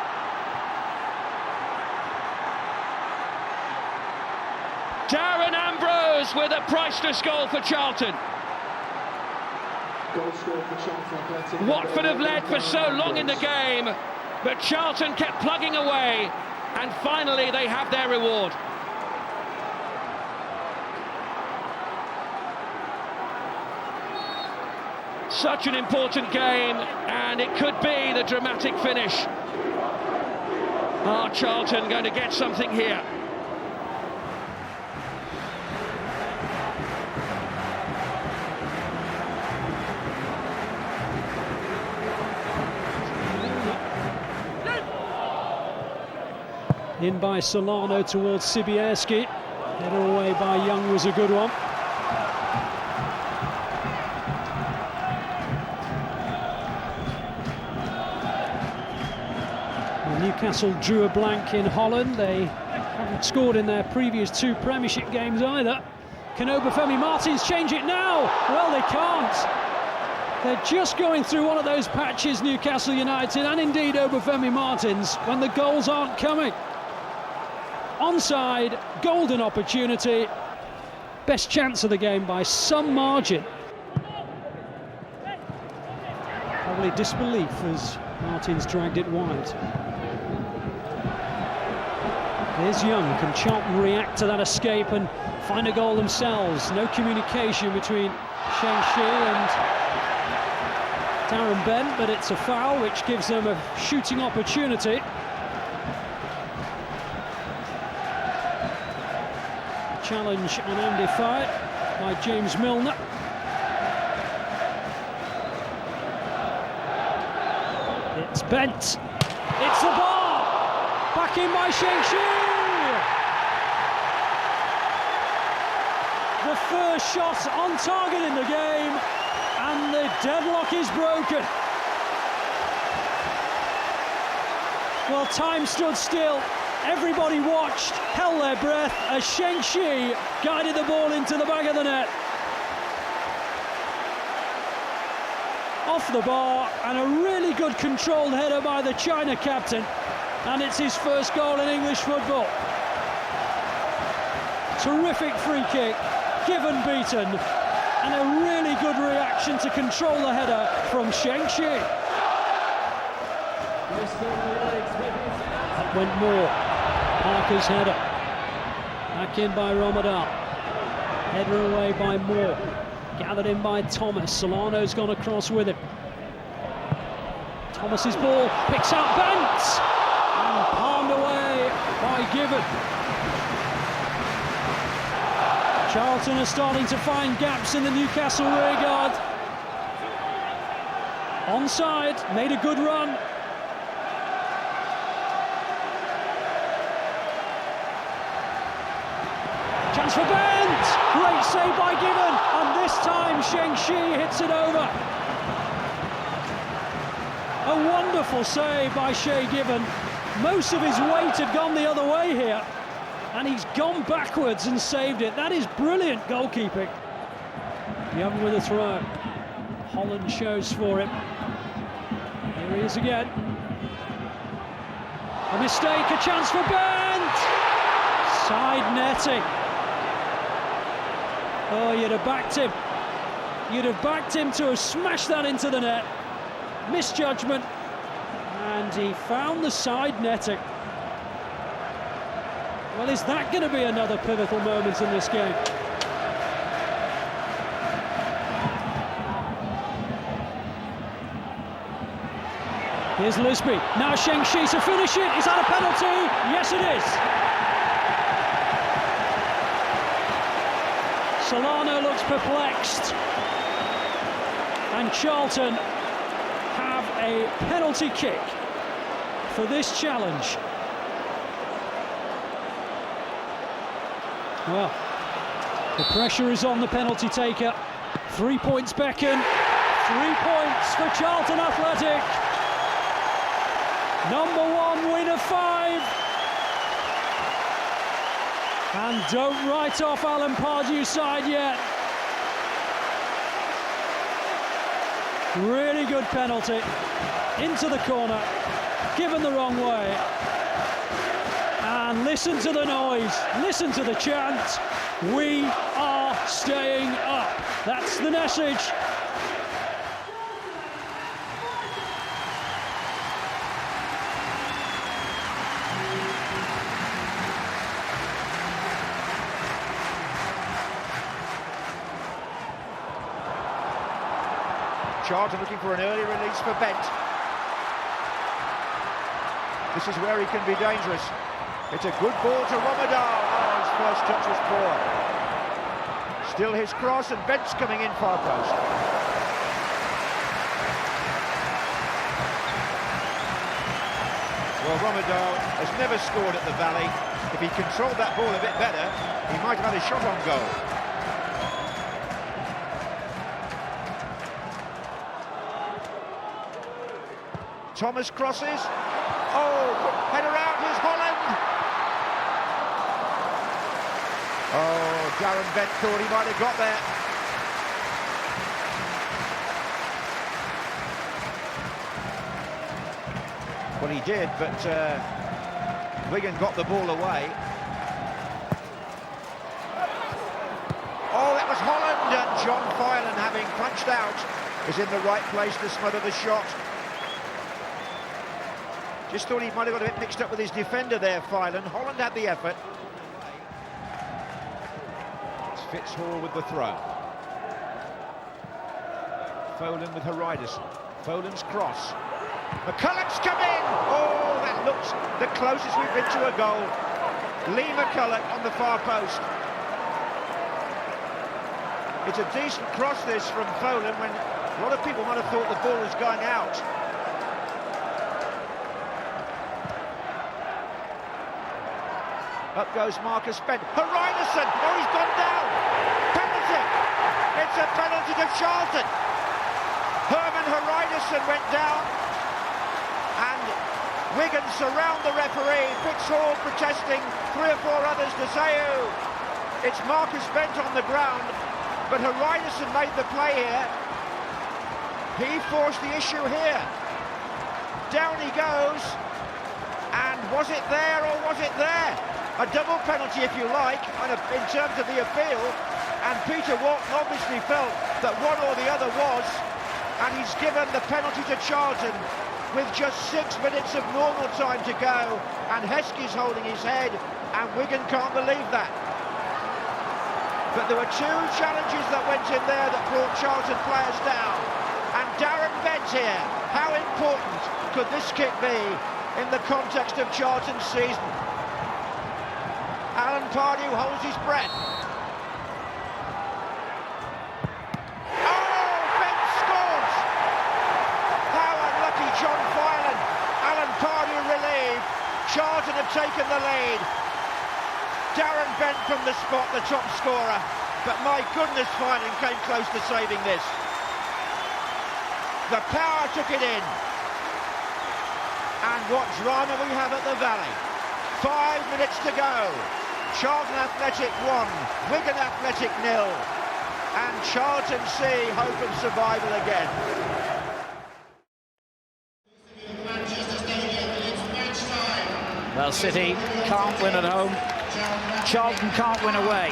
Darren Ambrose with a priceless goal for Charlton. Watford have led for so long in the game, but Charlton kept plugging away, and finally they have their reward. Such an important game, and it could be the dramatic finish. Are Charlton going to get something here? In by Solano towards Sibierski. Header away by Young was a good one. Well, Newcastle drew a blank in Holland. They haven't scored in their previous 2 Premiership games either. Can Obafemi Martins change it now? Well, they can't. They're just going through one of those patches, Newcastle United, and indeed Obafemi Martins, when the goals aren't coming. Onside, golden opportunity, best chance of the game by some margin. Probably disbelief as Martins dragged it wide. Here's Young. Can Charlton react to that escape and find a goal themselves? No communication between Sheng-Shi and Darren Bent, but it's a foul which gives them a shooting opportunity. Challenge on Andy Fire by James Milner. It's Bent. It's the bar. Back in by Sheng-Shi. The first shot on target in the game, and the deadlock is broken. Well, time stood still. Everybody watched, held their breath as Sheng-Shi guided the ball into the back of the net. Off the bar, and a really good controlled header by the China captain, and it's his first goal in English football. Terrific free kick, given beaten, and a really good reaction to control the header from Sheng-Shi. That went more. Parker's header. Back in by Romadal. Header away by Moore. Gathered in by Thomas. Solano's gone across with him. Thomas's ball picks out Bent and palmed away by Given. Charlton are starting to find gaps in the Newcastle rearguard. Onside, made a good run. Chance for Bent! Great save by Given, and this time Sheng-Shi hits it over. A wonderful save by Shay Given. Most of his weight had gone the other way here, and he's gone backwards and saved it. That is brilliant goalkeeping. Young with a throw. Holland shows for him. Here he is again. A mistake, a chance for Bent! Side netting. Oh, you'd have backed him. You'd have backed him to have smashed that into the net. Misjudgment. And he found the side netting. Well, is that going to be another pivotal moment in this game? Here's Lisby. Now Sheng-Shi to finish it. Is that a penalty? Yes, it is. Solano looks perplexed, and Charlton have a penalty kick for this challenge. Well, the pressure is on the penalty taker. 3 points beckon, 3 points for Charlton Athletic. #1 win of 5. And don't write off Alan Pardew's side yet. Really good penalty. Into the corner, given the wrong way. And listen to the noise, listen to the chant. We are staying up. That's the message. Charlton looking for an early release for Bent. This is where he can be dangerous. It's a good ball to Romadal. Oh, his first touch was poor. Still his cross, and Bent's coming in far post. Well, Romadal has never scored at the Valley. If he controlled that ball a bit better, he might have had a shot on goal. Thomas crosses. Oh, header out, here's Holland. Oh, Darren Bent thought he might have got there. Well, he did, but Wigan got the ball away. Oh, that was Holland, and John Filan, having punched out, is in the right place to smother the shot. Just thought he might have got a bit mixed up with his defender there, Filan. Holland had the effort. It's Fitzhall with the throw. Folan with Hariderson. Folan's cross. McCulloch's come in! Oh, that looks the closest we've been to a goal. Lee McCulloch on the far post. It's a decent cross, this, from Folan, when a lot of people might have thought the ball was going out. Up goes Marcus Bent. Hariderson! Oh, he's gone down! Penalty! It's a penalty to Charlton! Herman Hariderson went down, and Wigan surround the referee. Fitzhall protesting, 3 or 4 others to Zayu. It's Marcus Bent on the ground, but Hariderson made the play here. He forced the issue here. Down he goes, and was it there or was it there? A double penalty, if you like, in terms of the appeal, and Peter Walton obviously felt that one or the other was, and he's given the penalty to Charlton with just 6 minutes of normal time to go, and Heskey's holding his head, and Wigan can't believe that. But there were 2 challenges that went in there that brought Charlton players down, and Darren Bent here. How important could this kick be in the context of Charlton's season? Alan Pardew holds his breath. Oh, Bent scores! How unlucky John Filan. Alan Pardew relieved. Charlton have taken the lead. Darren Bent from the spot, the top scorer. But my goodness, Filan came close to saving this. The power took it in. And what drama we have at the Valley. 5 minutes to go. Charlton Athletic 1, Wigan Athletic 0, and Charlton see hope of survival again. Well, City can't win at home. Charlton can't win away.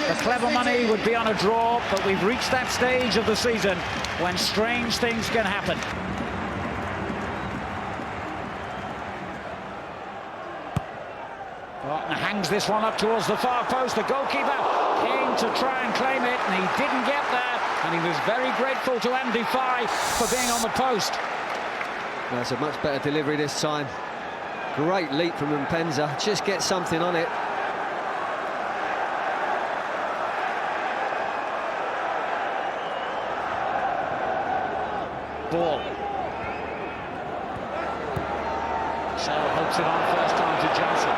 The clever money would be on a draw, but we've reached that stage of the season when strange things can happen. Bolton hangs this one up towards the far post. The goalkeeper came to try and claim it, and he didn't get there, and he was very grateful to Andy Fye for being on the post. That's a much better delivery this time. Great leap from Mpenza, just get something on it. Ball. So hooks it on first time to Johnson.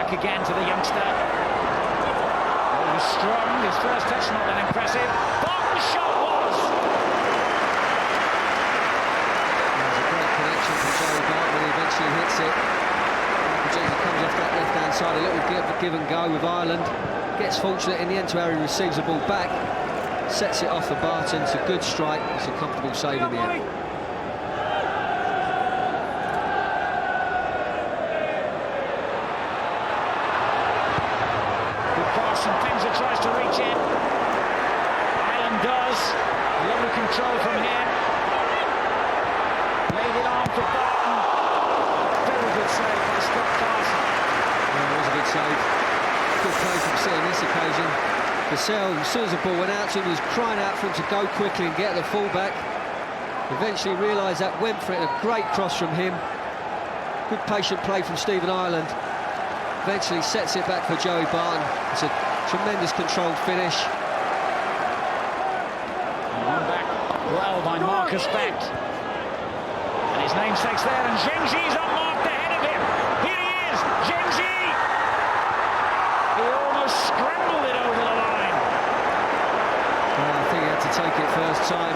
Again to the youngster. He was strong, his first touch not that impressive. Bolton's shot was! There's a great connection from Joey Barton when he eventually hits it. He comes off that left-hand side, a little give and go with Ireland. Gets fortunate in the end to how he receives the ball back. Sets it off for Barton, it's a good strike, it's a comfortable save in the end. Tries to reach in. Ireland does. Lovely control from here. Laid it on for Bolton. Very good save by Scott Carson. Yeah, it was a good save. Good play from City on this occasion. Vassell, as soon as the ball went out to him, he was crying out for him to go quickly and get the full-back. Eventually realised that, went for it, a great cross from him. Good patient play from Stephen Ireland. Eventually sets it back for Joey Barton. It's a tremendous controlled finish. One back well by Marcus Becht. And his namesake's there, and Zhengji's unmarked ahead of him. Here he is, Zhengji! He almost scrambled it over the line. Well, I think he had to take it first time.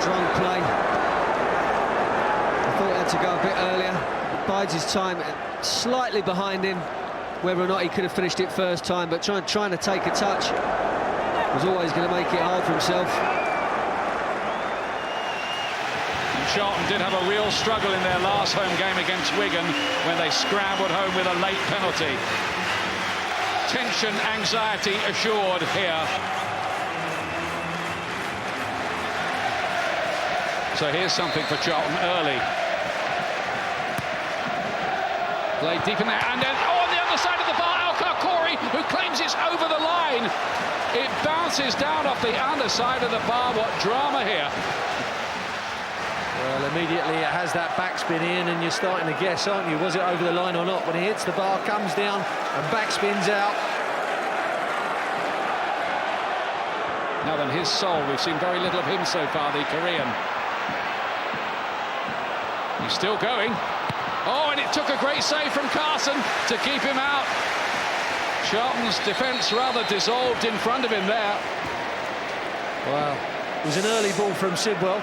Strong play. I thought he had to go a bit earlier. Bides his time, slightly behind him. Whether or not he could have finished it first time, but trying to take a touch was always going to make it hard for himself. And Charlton did have a real struggle in their last home game against Wigan when they scrambled home with a late penalty. Tension, anxiety assured here. So here's something for Charlton early. Played deep in there, and then on the other side of the bar, Al-Karkouri, who claims it's over the line. It bounces down off the underside of the bar. What drama here. Well, immediately it has that backspin in, and you're starting to guess, aren't you? Was it over the line or not? When he hits the bar, comes down, and backspins out. Now then, his soul, we've seen very little of him so far, the Korean. He's still going. Oh, and it took a great save from Carson to keep him out. Charlton's defence rather dissolved in front of him there. Wow. It was an early ball from Sidwell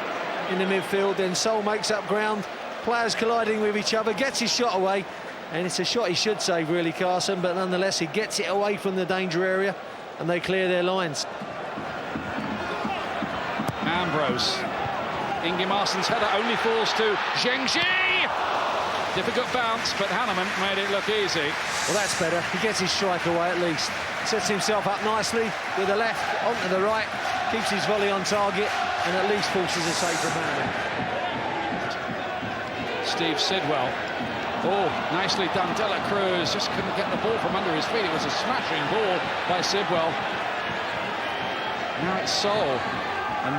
in the midfield, then Sol makes up ground, players colliding with each other, gets his shot away, and it's a shot he should save, really, Carson, but nonetheless he gets it away from the danger area and they clear their lines. Ambrose. Inge Marsson's header only falls to Zhengji. Difficult bounce, but Hanneman made it look easy. Well, that's better. He gets his strike away at least. Sets himself up nicely with the left onto the right, keeps his volley on target, and at least forces a save from Hanneman. Steve Sidwell. Oh, nicely done. De La Cruz just couldn't get the ball from under his feet. It was a smashing ball by Sidwell. Now it's Sol.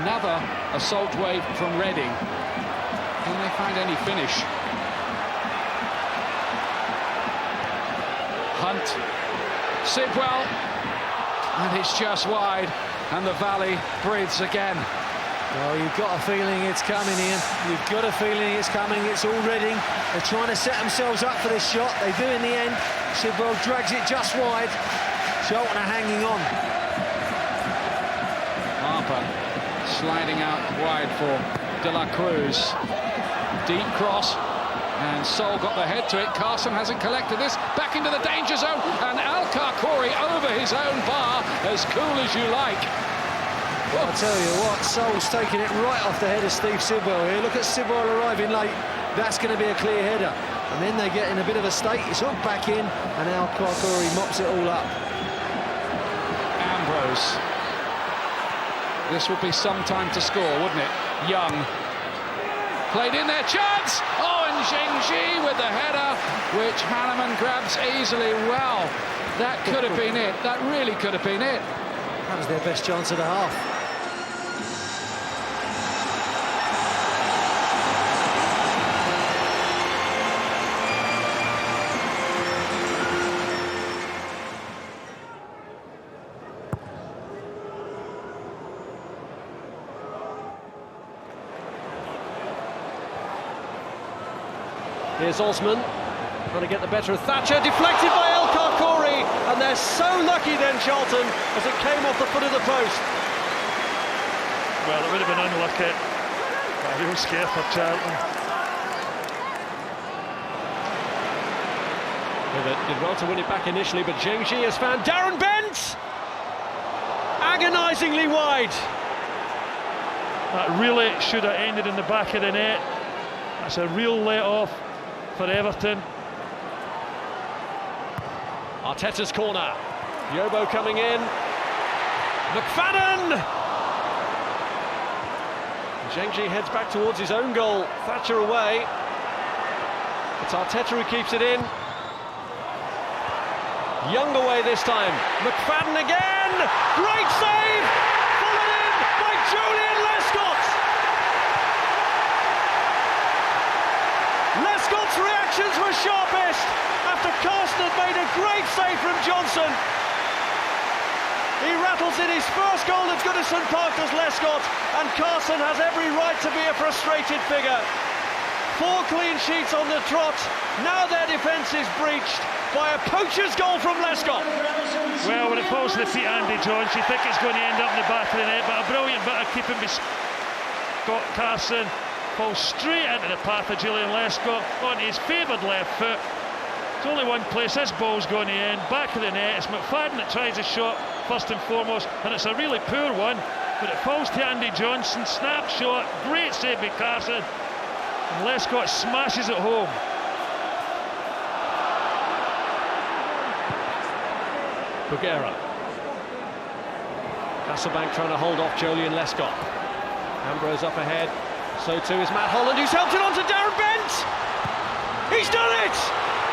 Another assault wave from Reading. Can they find any finish? Hunt, Sidwell, and it's just wide, and the Valley breathes again. Well, you've got a feeling it's coming, Ian. You've got a feeling it's coming. It's all Reading. They're trying to set themselves up for this shot. They do in the end. Sidwell drags it just wide. Charlton are hanging on. Harper sliding out wide for De La Cruz. Deep cross. And Sol got the head to it. Carson hasn't collected this. Back into the danger zone. And Al-Karkouri over his own bar, as cool as you like. Well, I'll tell you what, Sol's taking it right off the head of Steve Sidwell here. Look at Sidwell arriving late. That's going to be a clear header. And then they get in a bit of a state. It's all back in, and Al-Karkouri mops it all up. Ambrose. This would be some time to score, wouldn't it? Young. Played in there, chance! Oh, and Zhengji with the header, which Hanneman grabs easily. Well, that could have been it. That really could have been it. That was their best chance of the half. Here's Osman trying to get the better of Thatcher, deflected by Al-Karkouri, and they're so lucky then, Charlton, as it came off the foot of the post. Well, it would have been unlucky. A real scare for Charlton. Did well to win it back initially, but Zhengji has found Darren Bent! Agonisingly wide. That really should have ended in the back of the net. That's a real let-off for Everton. Arteta's corner. Yobo coming in. McFadden! Zhengji heads back towards his own goal. Thatcher away. It's Arteta who keeps it in. Young away this time. McFadden again. Great save. Followed in by Julian Lescott. Lescott's reactions were sharpest after Carson had made a great save from Johnson. He rattles in his first goal at Goodison Park as Lescott, and Carson has every right to be a frustrated figure. 4 clean sheets on the trot. Now their defence is breached by a poacher's goal from Lescott. Well, when it falls to the feet of Andy Jones, you think it's going to end up in the back of the net, but a brilliant bit of keeping by Scott Carson. Falls straight into the path of Julian Lescott on his favoured left foot. It's only one place this ball's going to end, back of the net. It's McFadden that tries a shot first and foremost, and it's a really poor one, but it falls to Andy Johnson. Snapshot, great save by Carson, and Lescott smashes it home. Bugera. Hasselbank trying to hold off Julian Lescott. Ambrose up ahead. So too is Matt Holland, who's helped it on to Darren Bent. He's done it!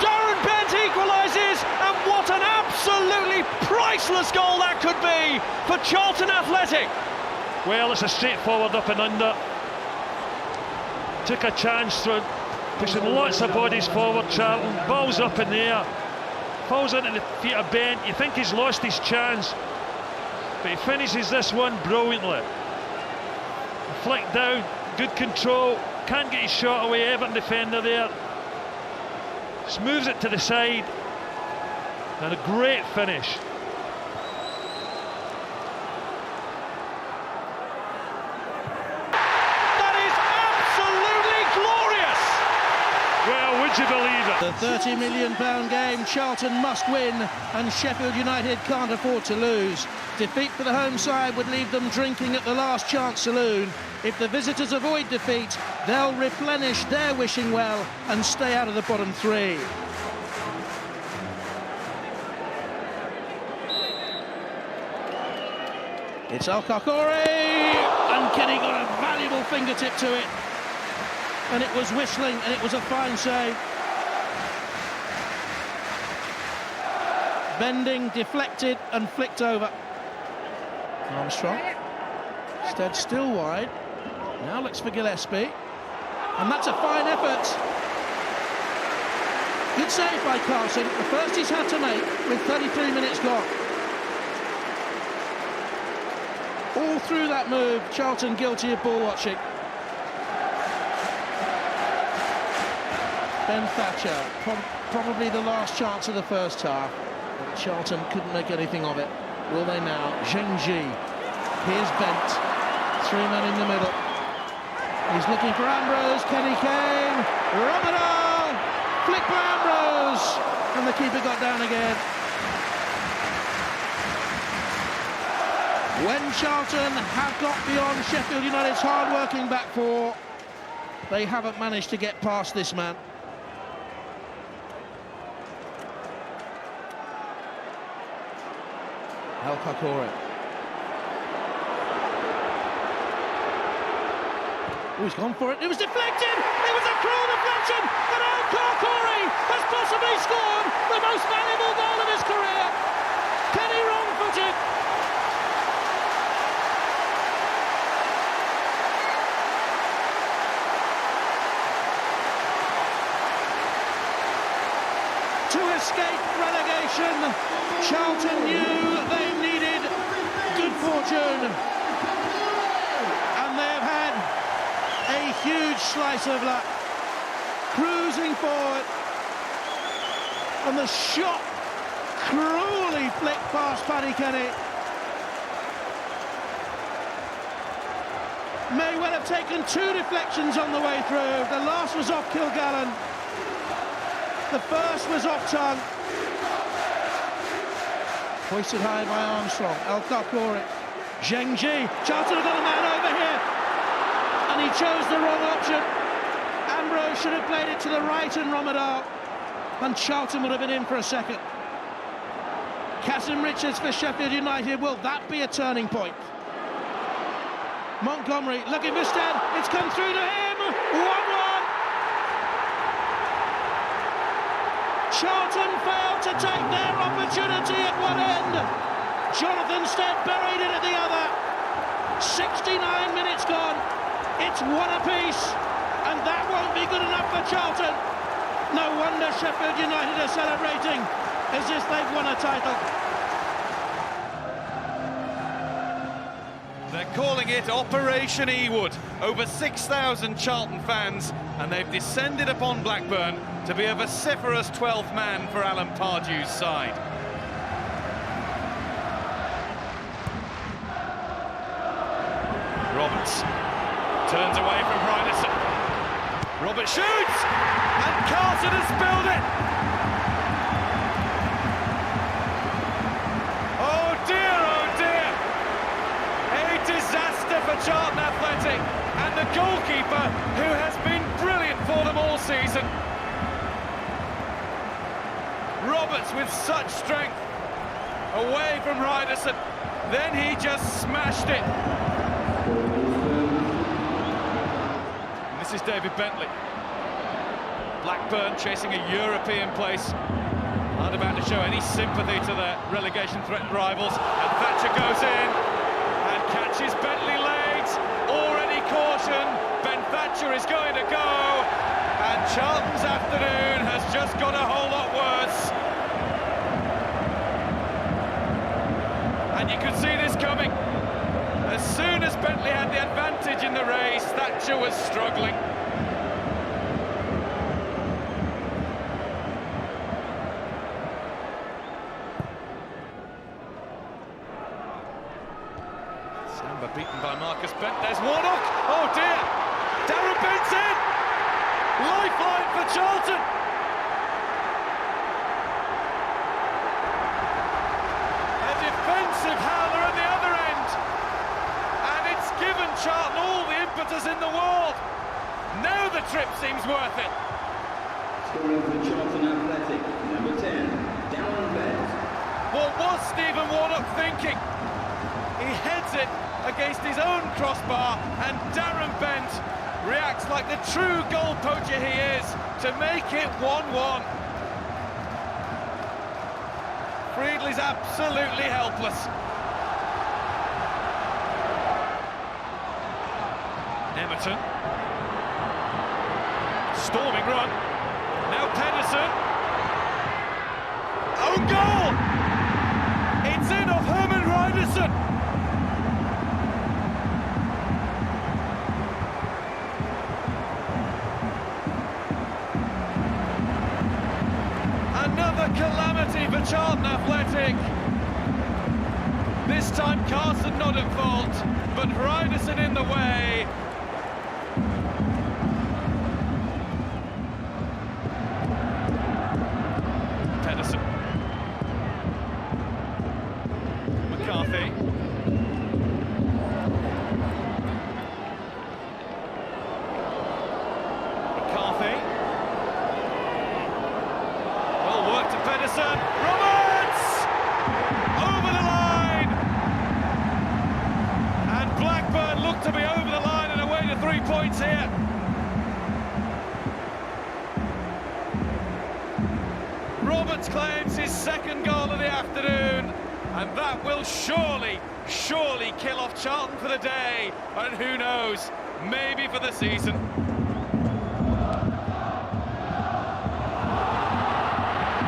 Darren Bent equalises, and what an absolutely priceless goal that could be for Charlton Athletic. Well, it's a straightforward up and under. Took a chance through pushing lots of bodies forward. Charlton, ball's up in the air, falls into the feet of Bent. You think he's lost his chance, but he finishes this one brilliantly. Flick down, good control, can't get his shot away. Everton defender there just moves it to the side, and a great finish. That is absolutely glorious! Well, would you believe it? The £30 million game, Charlton must win, and Sheffield United can't afford to lose. Defeat for the home side would leave them drinking at the last chance saloon. If the visitors avoid defeat, they'll replenish their wishing well and stay out of the bottom 3. It's El Kakore, and Kenny got a valuable fingertip to it. And it was whistling, and it was a fine save. Bending, deflected, and flicked over. Armstrong. Stead still wide. Now looks for Gillespie. And that's a fine effort. Good save by Carson. The first he's had to make with 33 minutes gone. All through that move, Charlton guilty of ball watching. Ben Thatcher, probably the last chance of the first half. But Charlton couldn't make anything of it. Will they now? Zheng Ji. Here's Bent. 3 men in the middle. He's looking for Ambrose. Kenny Kane. Romadal. Flick by Ambrose. And the keeper got down again. When Charlton have got beyond Sheffield United's hard-working back four, they haven't managed to get past this man. El Kakore. Oh, he's gone for it. It was deflected. It was a cruel deflection, and El Kakore has possibly scored the most valuable goal of his career. Kenny wrong-footed. To escape relegation, Charlton knew they needed good fortune, and they've had a huge slice of luck. Cruising forward, and the shot cruelly flicked past Paddy Kenny. May well have taken 2 deflections on the way through. The last was off Kilgallen. The first was off Tongue. Hoisted high by Armstrong. El Kakore. Zheng Ji. Charlton have got a man over here. And he chose the wrong option. Ambrose should have played it to the right and Romadal. And Charlton would have been in for a second. Casim Richards for Sheffield United. Will that be a turning point? Montgomery looking for Stead. It's come through to him. 1-1. Charlton failed to take their opportunity at one end. Jonathan Stead buried it at the other. 69 minutes gone. It's one apiece, and that won't be good enough for Charlton. No wonder Sheffield United are celebrating as if they've won a title. They're calling it Operation Ewood. Over 6,000 Charlton fans, and they've descended upon Blackburn to be a vociferous 12th man for Alan Pardew's side. Roberts turns away from Ryderson. Roberts shoots, and Carlton has spilled it. Oh dear, a disaster for Charlton Athletic, and the goalkeeper, who has been brilliant for them all season. Roberts with such strength, away from Ryderson, then he just smashed it. This is David Bentley. Blackburn chasing a European place. Aren't about to show any sympathy to their relegation-threatened rivals. And Thatcher goes in and catches Bentley late. Already caution. Ben Thatcher is going to go. And Charlton's afternoon has just got a whole lot worse. And you could see this coming. As soon as Bentley had the advantage in the race, Thatcher was struggling. Samba beaten by Marcus Bent. There's Warnock. Oh dear. Darren Bent's in. Lifeline for Charlton. A defensive howler at the other end. And it's given Charlton all the impetus in the world. Now the trip seems worth it. Scoring for Charlton Athletic, number 10, Darren Bent. What was Stephen Warnock thinking? He heads it against his own crossbar, and Darren Bent reacts like the true goal poacher he is to make it 1-1. Friedley's absolutely helpless. Emerton. Storming run. Now Pedersen. Own goal! It's in off Herman Ryderson. Another calamity for Charlton Athletic. This time Carson not at fault, but Ryderson in the way. Pedersen. McCarthy. McCarthy. Well worked to Pedersen. Roberts! Over the line! And Blackburn look to be over the line and away to 3 points here. Roberts claims his second goal of the afternoon, and that will surely kill off Charlton for the day, and who knows, maybe for the season.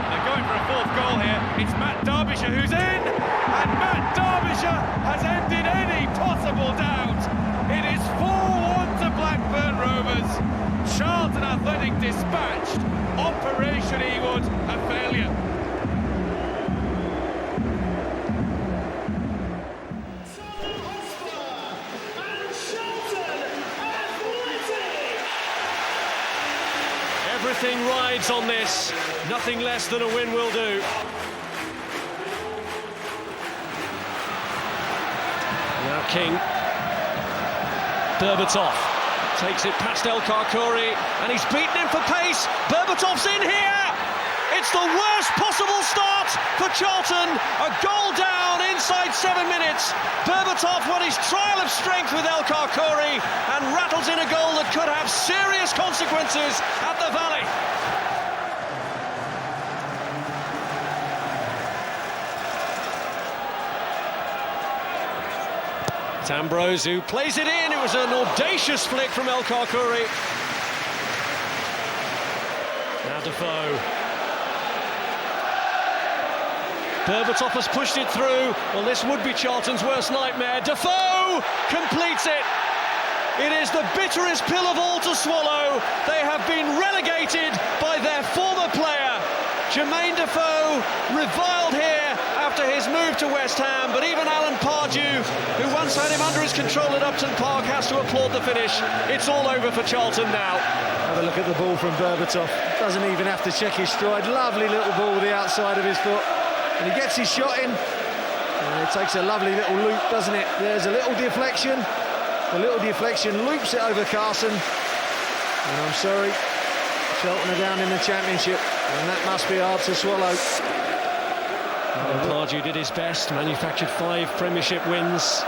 They're going for a fourth goal here. It's Matt Derbyshire who's in, and Matt Derbyshire has ended any possible doubt. It is 4-1 to Blackburn Rovers. Charlton Athletic dispatched. Operation Ewood, a failure. Everything rides on this. Nothing less than a win will do. Now King. Berbatov takes it past El Karkouri, and he's beaten him for pace. Berbatov's in here. It's the worst possible start for Charlton. A goal down inside 7 minutes. Berbatov won his trial of strength with El Karkouri and rattles in a goal that could have serious consequences at the Valley. It's Ambrose who plays it in. It was an audacious flick from El Kharkouri. Now Defoe. Berbatov has pushed it through. Well, this would be Charlton's worst nightmare. Defoe completes it. It is the bitterest pill of all to swallow. They have been relegated by their former player. Jermaine Defoe reviled here after his move to West Ham, but even Alan Pardew, who once had him under his control at Upton Park, has to applaud the finish. It's all over for Charlton now. Have a look at the ball from Berbatov. Doesn't even have to check his stride. Lovely little ball with the outside of his foot. And he gets his shot in. And it takes a lovely little loop, doesn't it? There's a little deflection. The little deflection loops it over Carson. And I'm sorry, Charlton are down in the Championship. And that must be hard to swallow. Pardew did his best, manufactured 5 Premiership wins.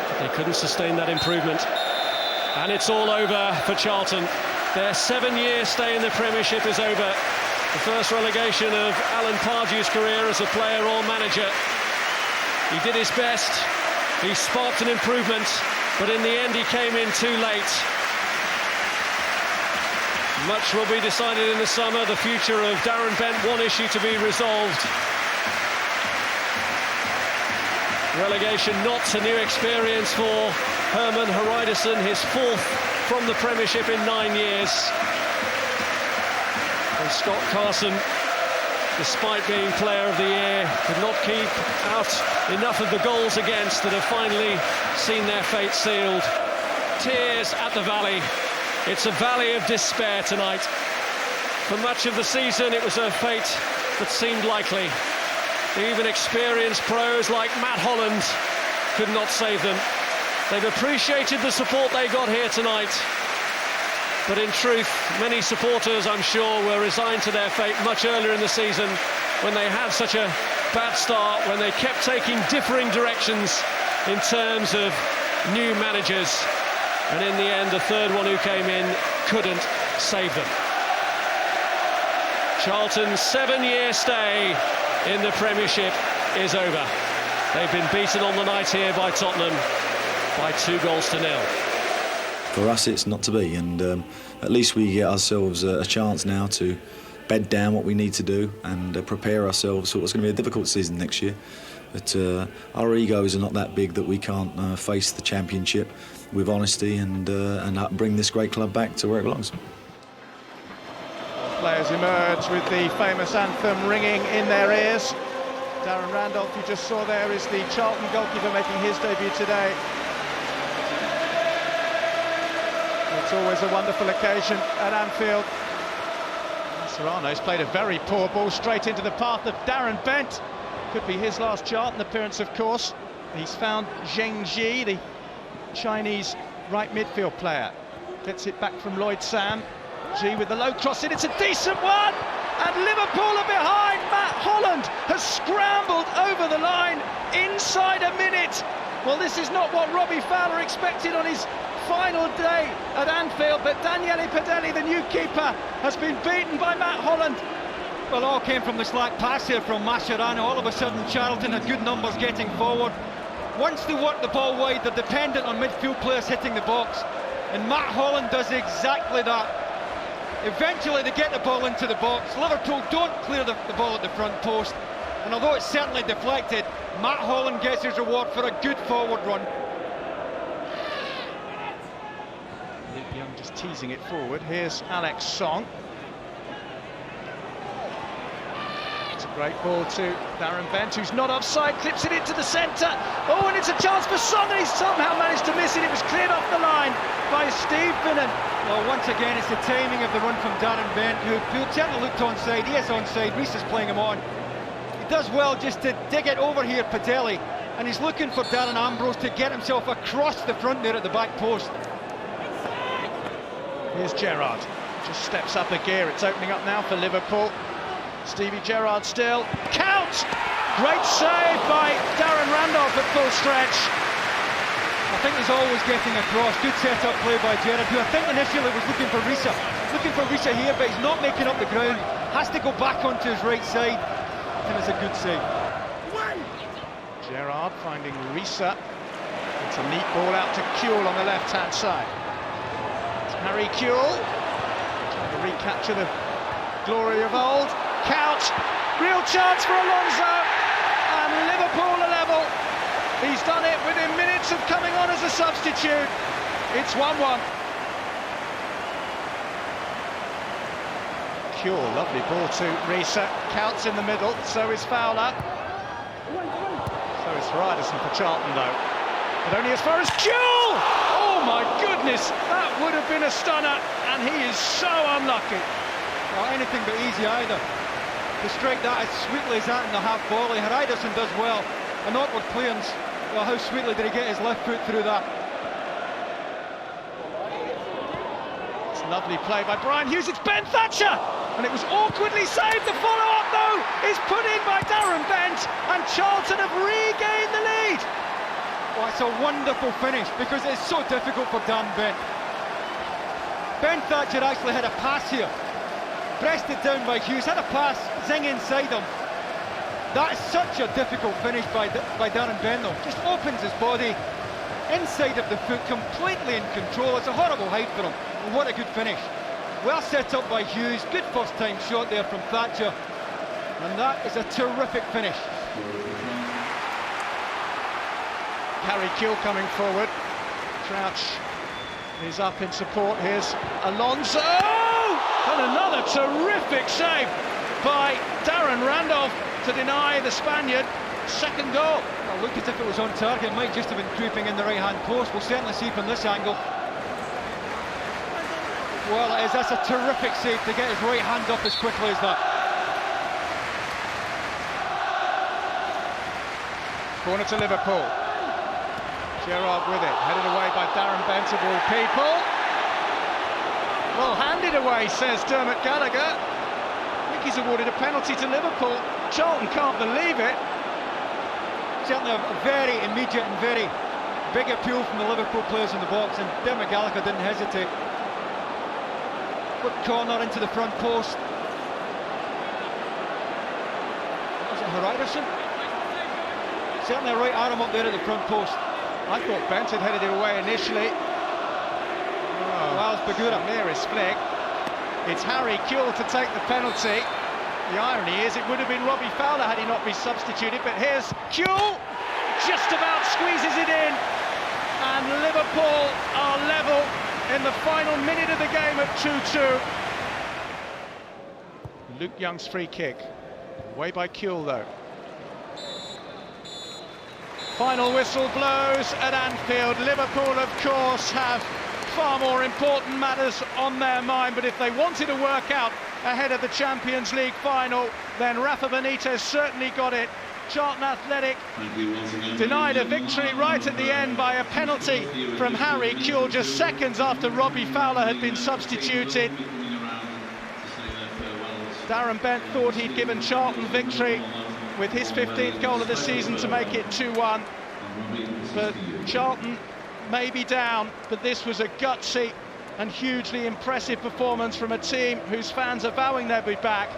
But they couldn't sustain that improvement. And it's all over for Charlton. Their 7-year stay in the Premiership is over. The first relegation of Alan Pardew's career as a player or manager. He did his best, he sparked an improvement, but in the end he came in too late. Much will be decided in the summer. The future of Darren Bent, one issue to be resolved. Relegation not a new experience for Herman Hreidarsson, his 4th from the Premiership in 9 years. And Scott Carson, despite being Player of the Year, could not keep out enough of the goals against that have finally seen their fate sealed. Tears at the Valley. It's a valley of despair tonight. For much of the season, it was a fate that seemed likely. Even experienced pros like Matt Holland could not save them. They've appreciated the support they got here tonight. But in truth, many supporters, I'm sure, were resigned to their fate much earlier in the season when they had such a bad start, when they kept taking differing directions in terms of new managers. And in the end, the third one who came in couldn't save them. Charlton's 7-year stay in the Premiership is over. They've been beaten on the night here by Tottenham by 2-0. For us, it's not to be, and at least we get ourselves a chance now to bed down what we need to do and prepare ourselves for what's going to be a difficult season next year. But our egos are not that big that we can't face the Championship with honesty and bring this great club back to where it belongs. Players emerge with the famous anthem ringing in their ears. Darren Randolph, you just saw there, is the Charlton goalkeeper making his debut today. It's always a wonderful occasion at Anfield. Serrano's played a very poor ball straight into the path of Darren Bent. Could be his last Charlton appearance, of course. He's found Zheng Ji, the Chinese right midfield player. Gets it back from Lloyd Sam. Ji with the low cross in, it's a decent one! And Liverpool are behind. Matt Holland has scrambled over the line inside a minute. Well, this is not what Robbie Fowler expected on his final day at Anfield, but Daniele Padelli, the new keeper, has been beaten by Matt Holland. Well, all came from the slack pass here from Mascherano. All of a sudden, Charlton had good numbers getting forward. Once they work the ball wide, they're dependent on midfield players hitting the box. And Matt Holland does exactly that. Eventually, they get the ball into the box. Liverpool don't clear the ball at the front post. And although it's certainly deflected, Matt Holland gets his reward for a good forward run. Luke Young just teasing it forward. Here's Alex Song. It's a great ball to Darren Bent, who's not offside, clips it into the centre. Oh, and it's a chance for Song, and he's somehow managed to miss it. It was cleared off the line by Steve Finnan. Well, once again, it's the timing of the run from Darren Bent, who certainly looked onside. He is onside, Reece is playing him on. He does well just to dig it over here, Padelli, and he's looking for Darren Ambrose to get himself across the front there at the back post. Here's Gerrard, just steps up a gear. It's opening up now for Liverpool. Stevie Gerrard still. Count! Great save by Darren Randolph at full stretch. I think he's always getting across. Good set-up play by Gerrard, who I think initially was looking for Risa here, but he's not making up the ground. Has to go back onto his right side, and it's a good save. Gerrard finding Risa. It's a neat ball out to Kuehl on the left-hand side. It's Harry Kuehl trying to recapture the glory of old. Count, real chance for Alonso, and Liverpool are level. He's done it within minutes of coming on as a substitute. It's 1-1. Kuehl, lovely ball to Risa. Counts in the middle, so is Fowler. So is Ryerson for Charlton though. But only as far as Kuehl! Oh my goodness, that would have been a stunner, and he is so unlucky. Well, anything but easy either. To strike that as sweetly as that in the half volley. Ryerson does well. An awkward clearance. Well, how sweetly did he get his left foot through that? It's a lovely play by Brian Hughes. It's Ben Thatcher, and it was awkwardly saved. The follow-up though is put in by Darren Bent, and Charlton have regained the lead. Well, it's a wonderful finish because it's so difficult for Dan Bent. Ben Thatcher actually had a pass here, breasted down by Hughes, had a pass, zing inside him. That is such a difficult finish by Darren Bent though. Just opens his body, inside of the foot, completely in control. It's a horrible height for him. What a good finish. Well set up by Hughes, good first time shot there from Thatcher. And that is a terrific finish. Harry Kuehl coming forward. Crouch is up in support. Here's Alonso! And another terrific save by Darren Randolph to deny the Spaniard second goal. Well, looked as if it was on target. It might just have been creeping in the right-hand post. We'll certainly see from this angle. Well, that's a terrific save to get his right hand up as quickly as that. Corner to Liverpool. Gerrard with it, headed away by Darren Bent of all people. Well, handed away, says Dermot Gallagher. I think he's awarded a penalty to Liverpool. Charlton can't believe it. Certainly a very immediate and very big appeal from the Liverpool players in the box, and Dermot Gallagher didn't hesitate. Good corner into the front post. Was it Ryerson? Certainly a right arm up there at the front post. I thought Bent had headed it away initially. Oh, Miles Bagura. Nearest flick. It's Harry Kuehl to take the penalty. The irony is it would have been Robbie Fowler had he not been substituted, but here's Kuehl, just about squeezes it in, and Liverpool are level in the final minute of the game at 2-2. Luke Young's free kick, away by Kuehl though. Final whistle blows at Anfield. Liverpool, of course, have far more important matters on their mind, but if they wanted to work out ahead of the Champions League final, then Rafa Benitez certainly got it. Charlton Athletic denied a victory right at the end by a penalty from Harry Kuehl just seconds after Robbie Fowler had been substituted. Darren Bent thought he'd given Charlton victory with his 15th goal of the season to make it 2-1, but Charlton may be down, but this was a gutsy and hugely impressive performance from a team whose fans are vowing they'll be back.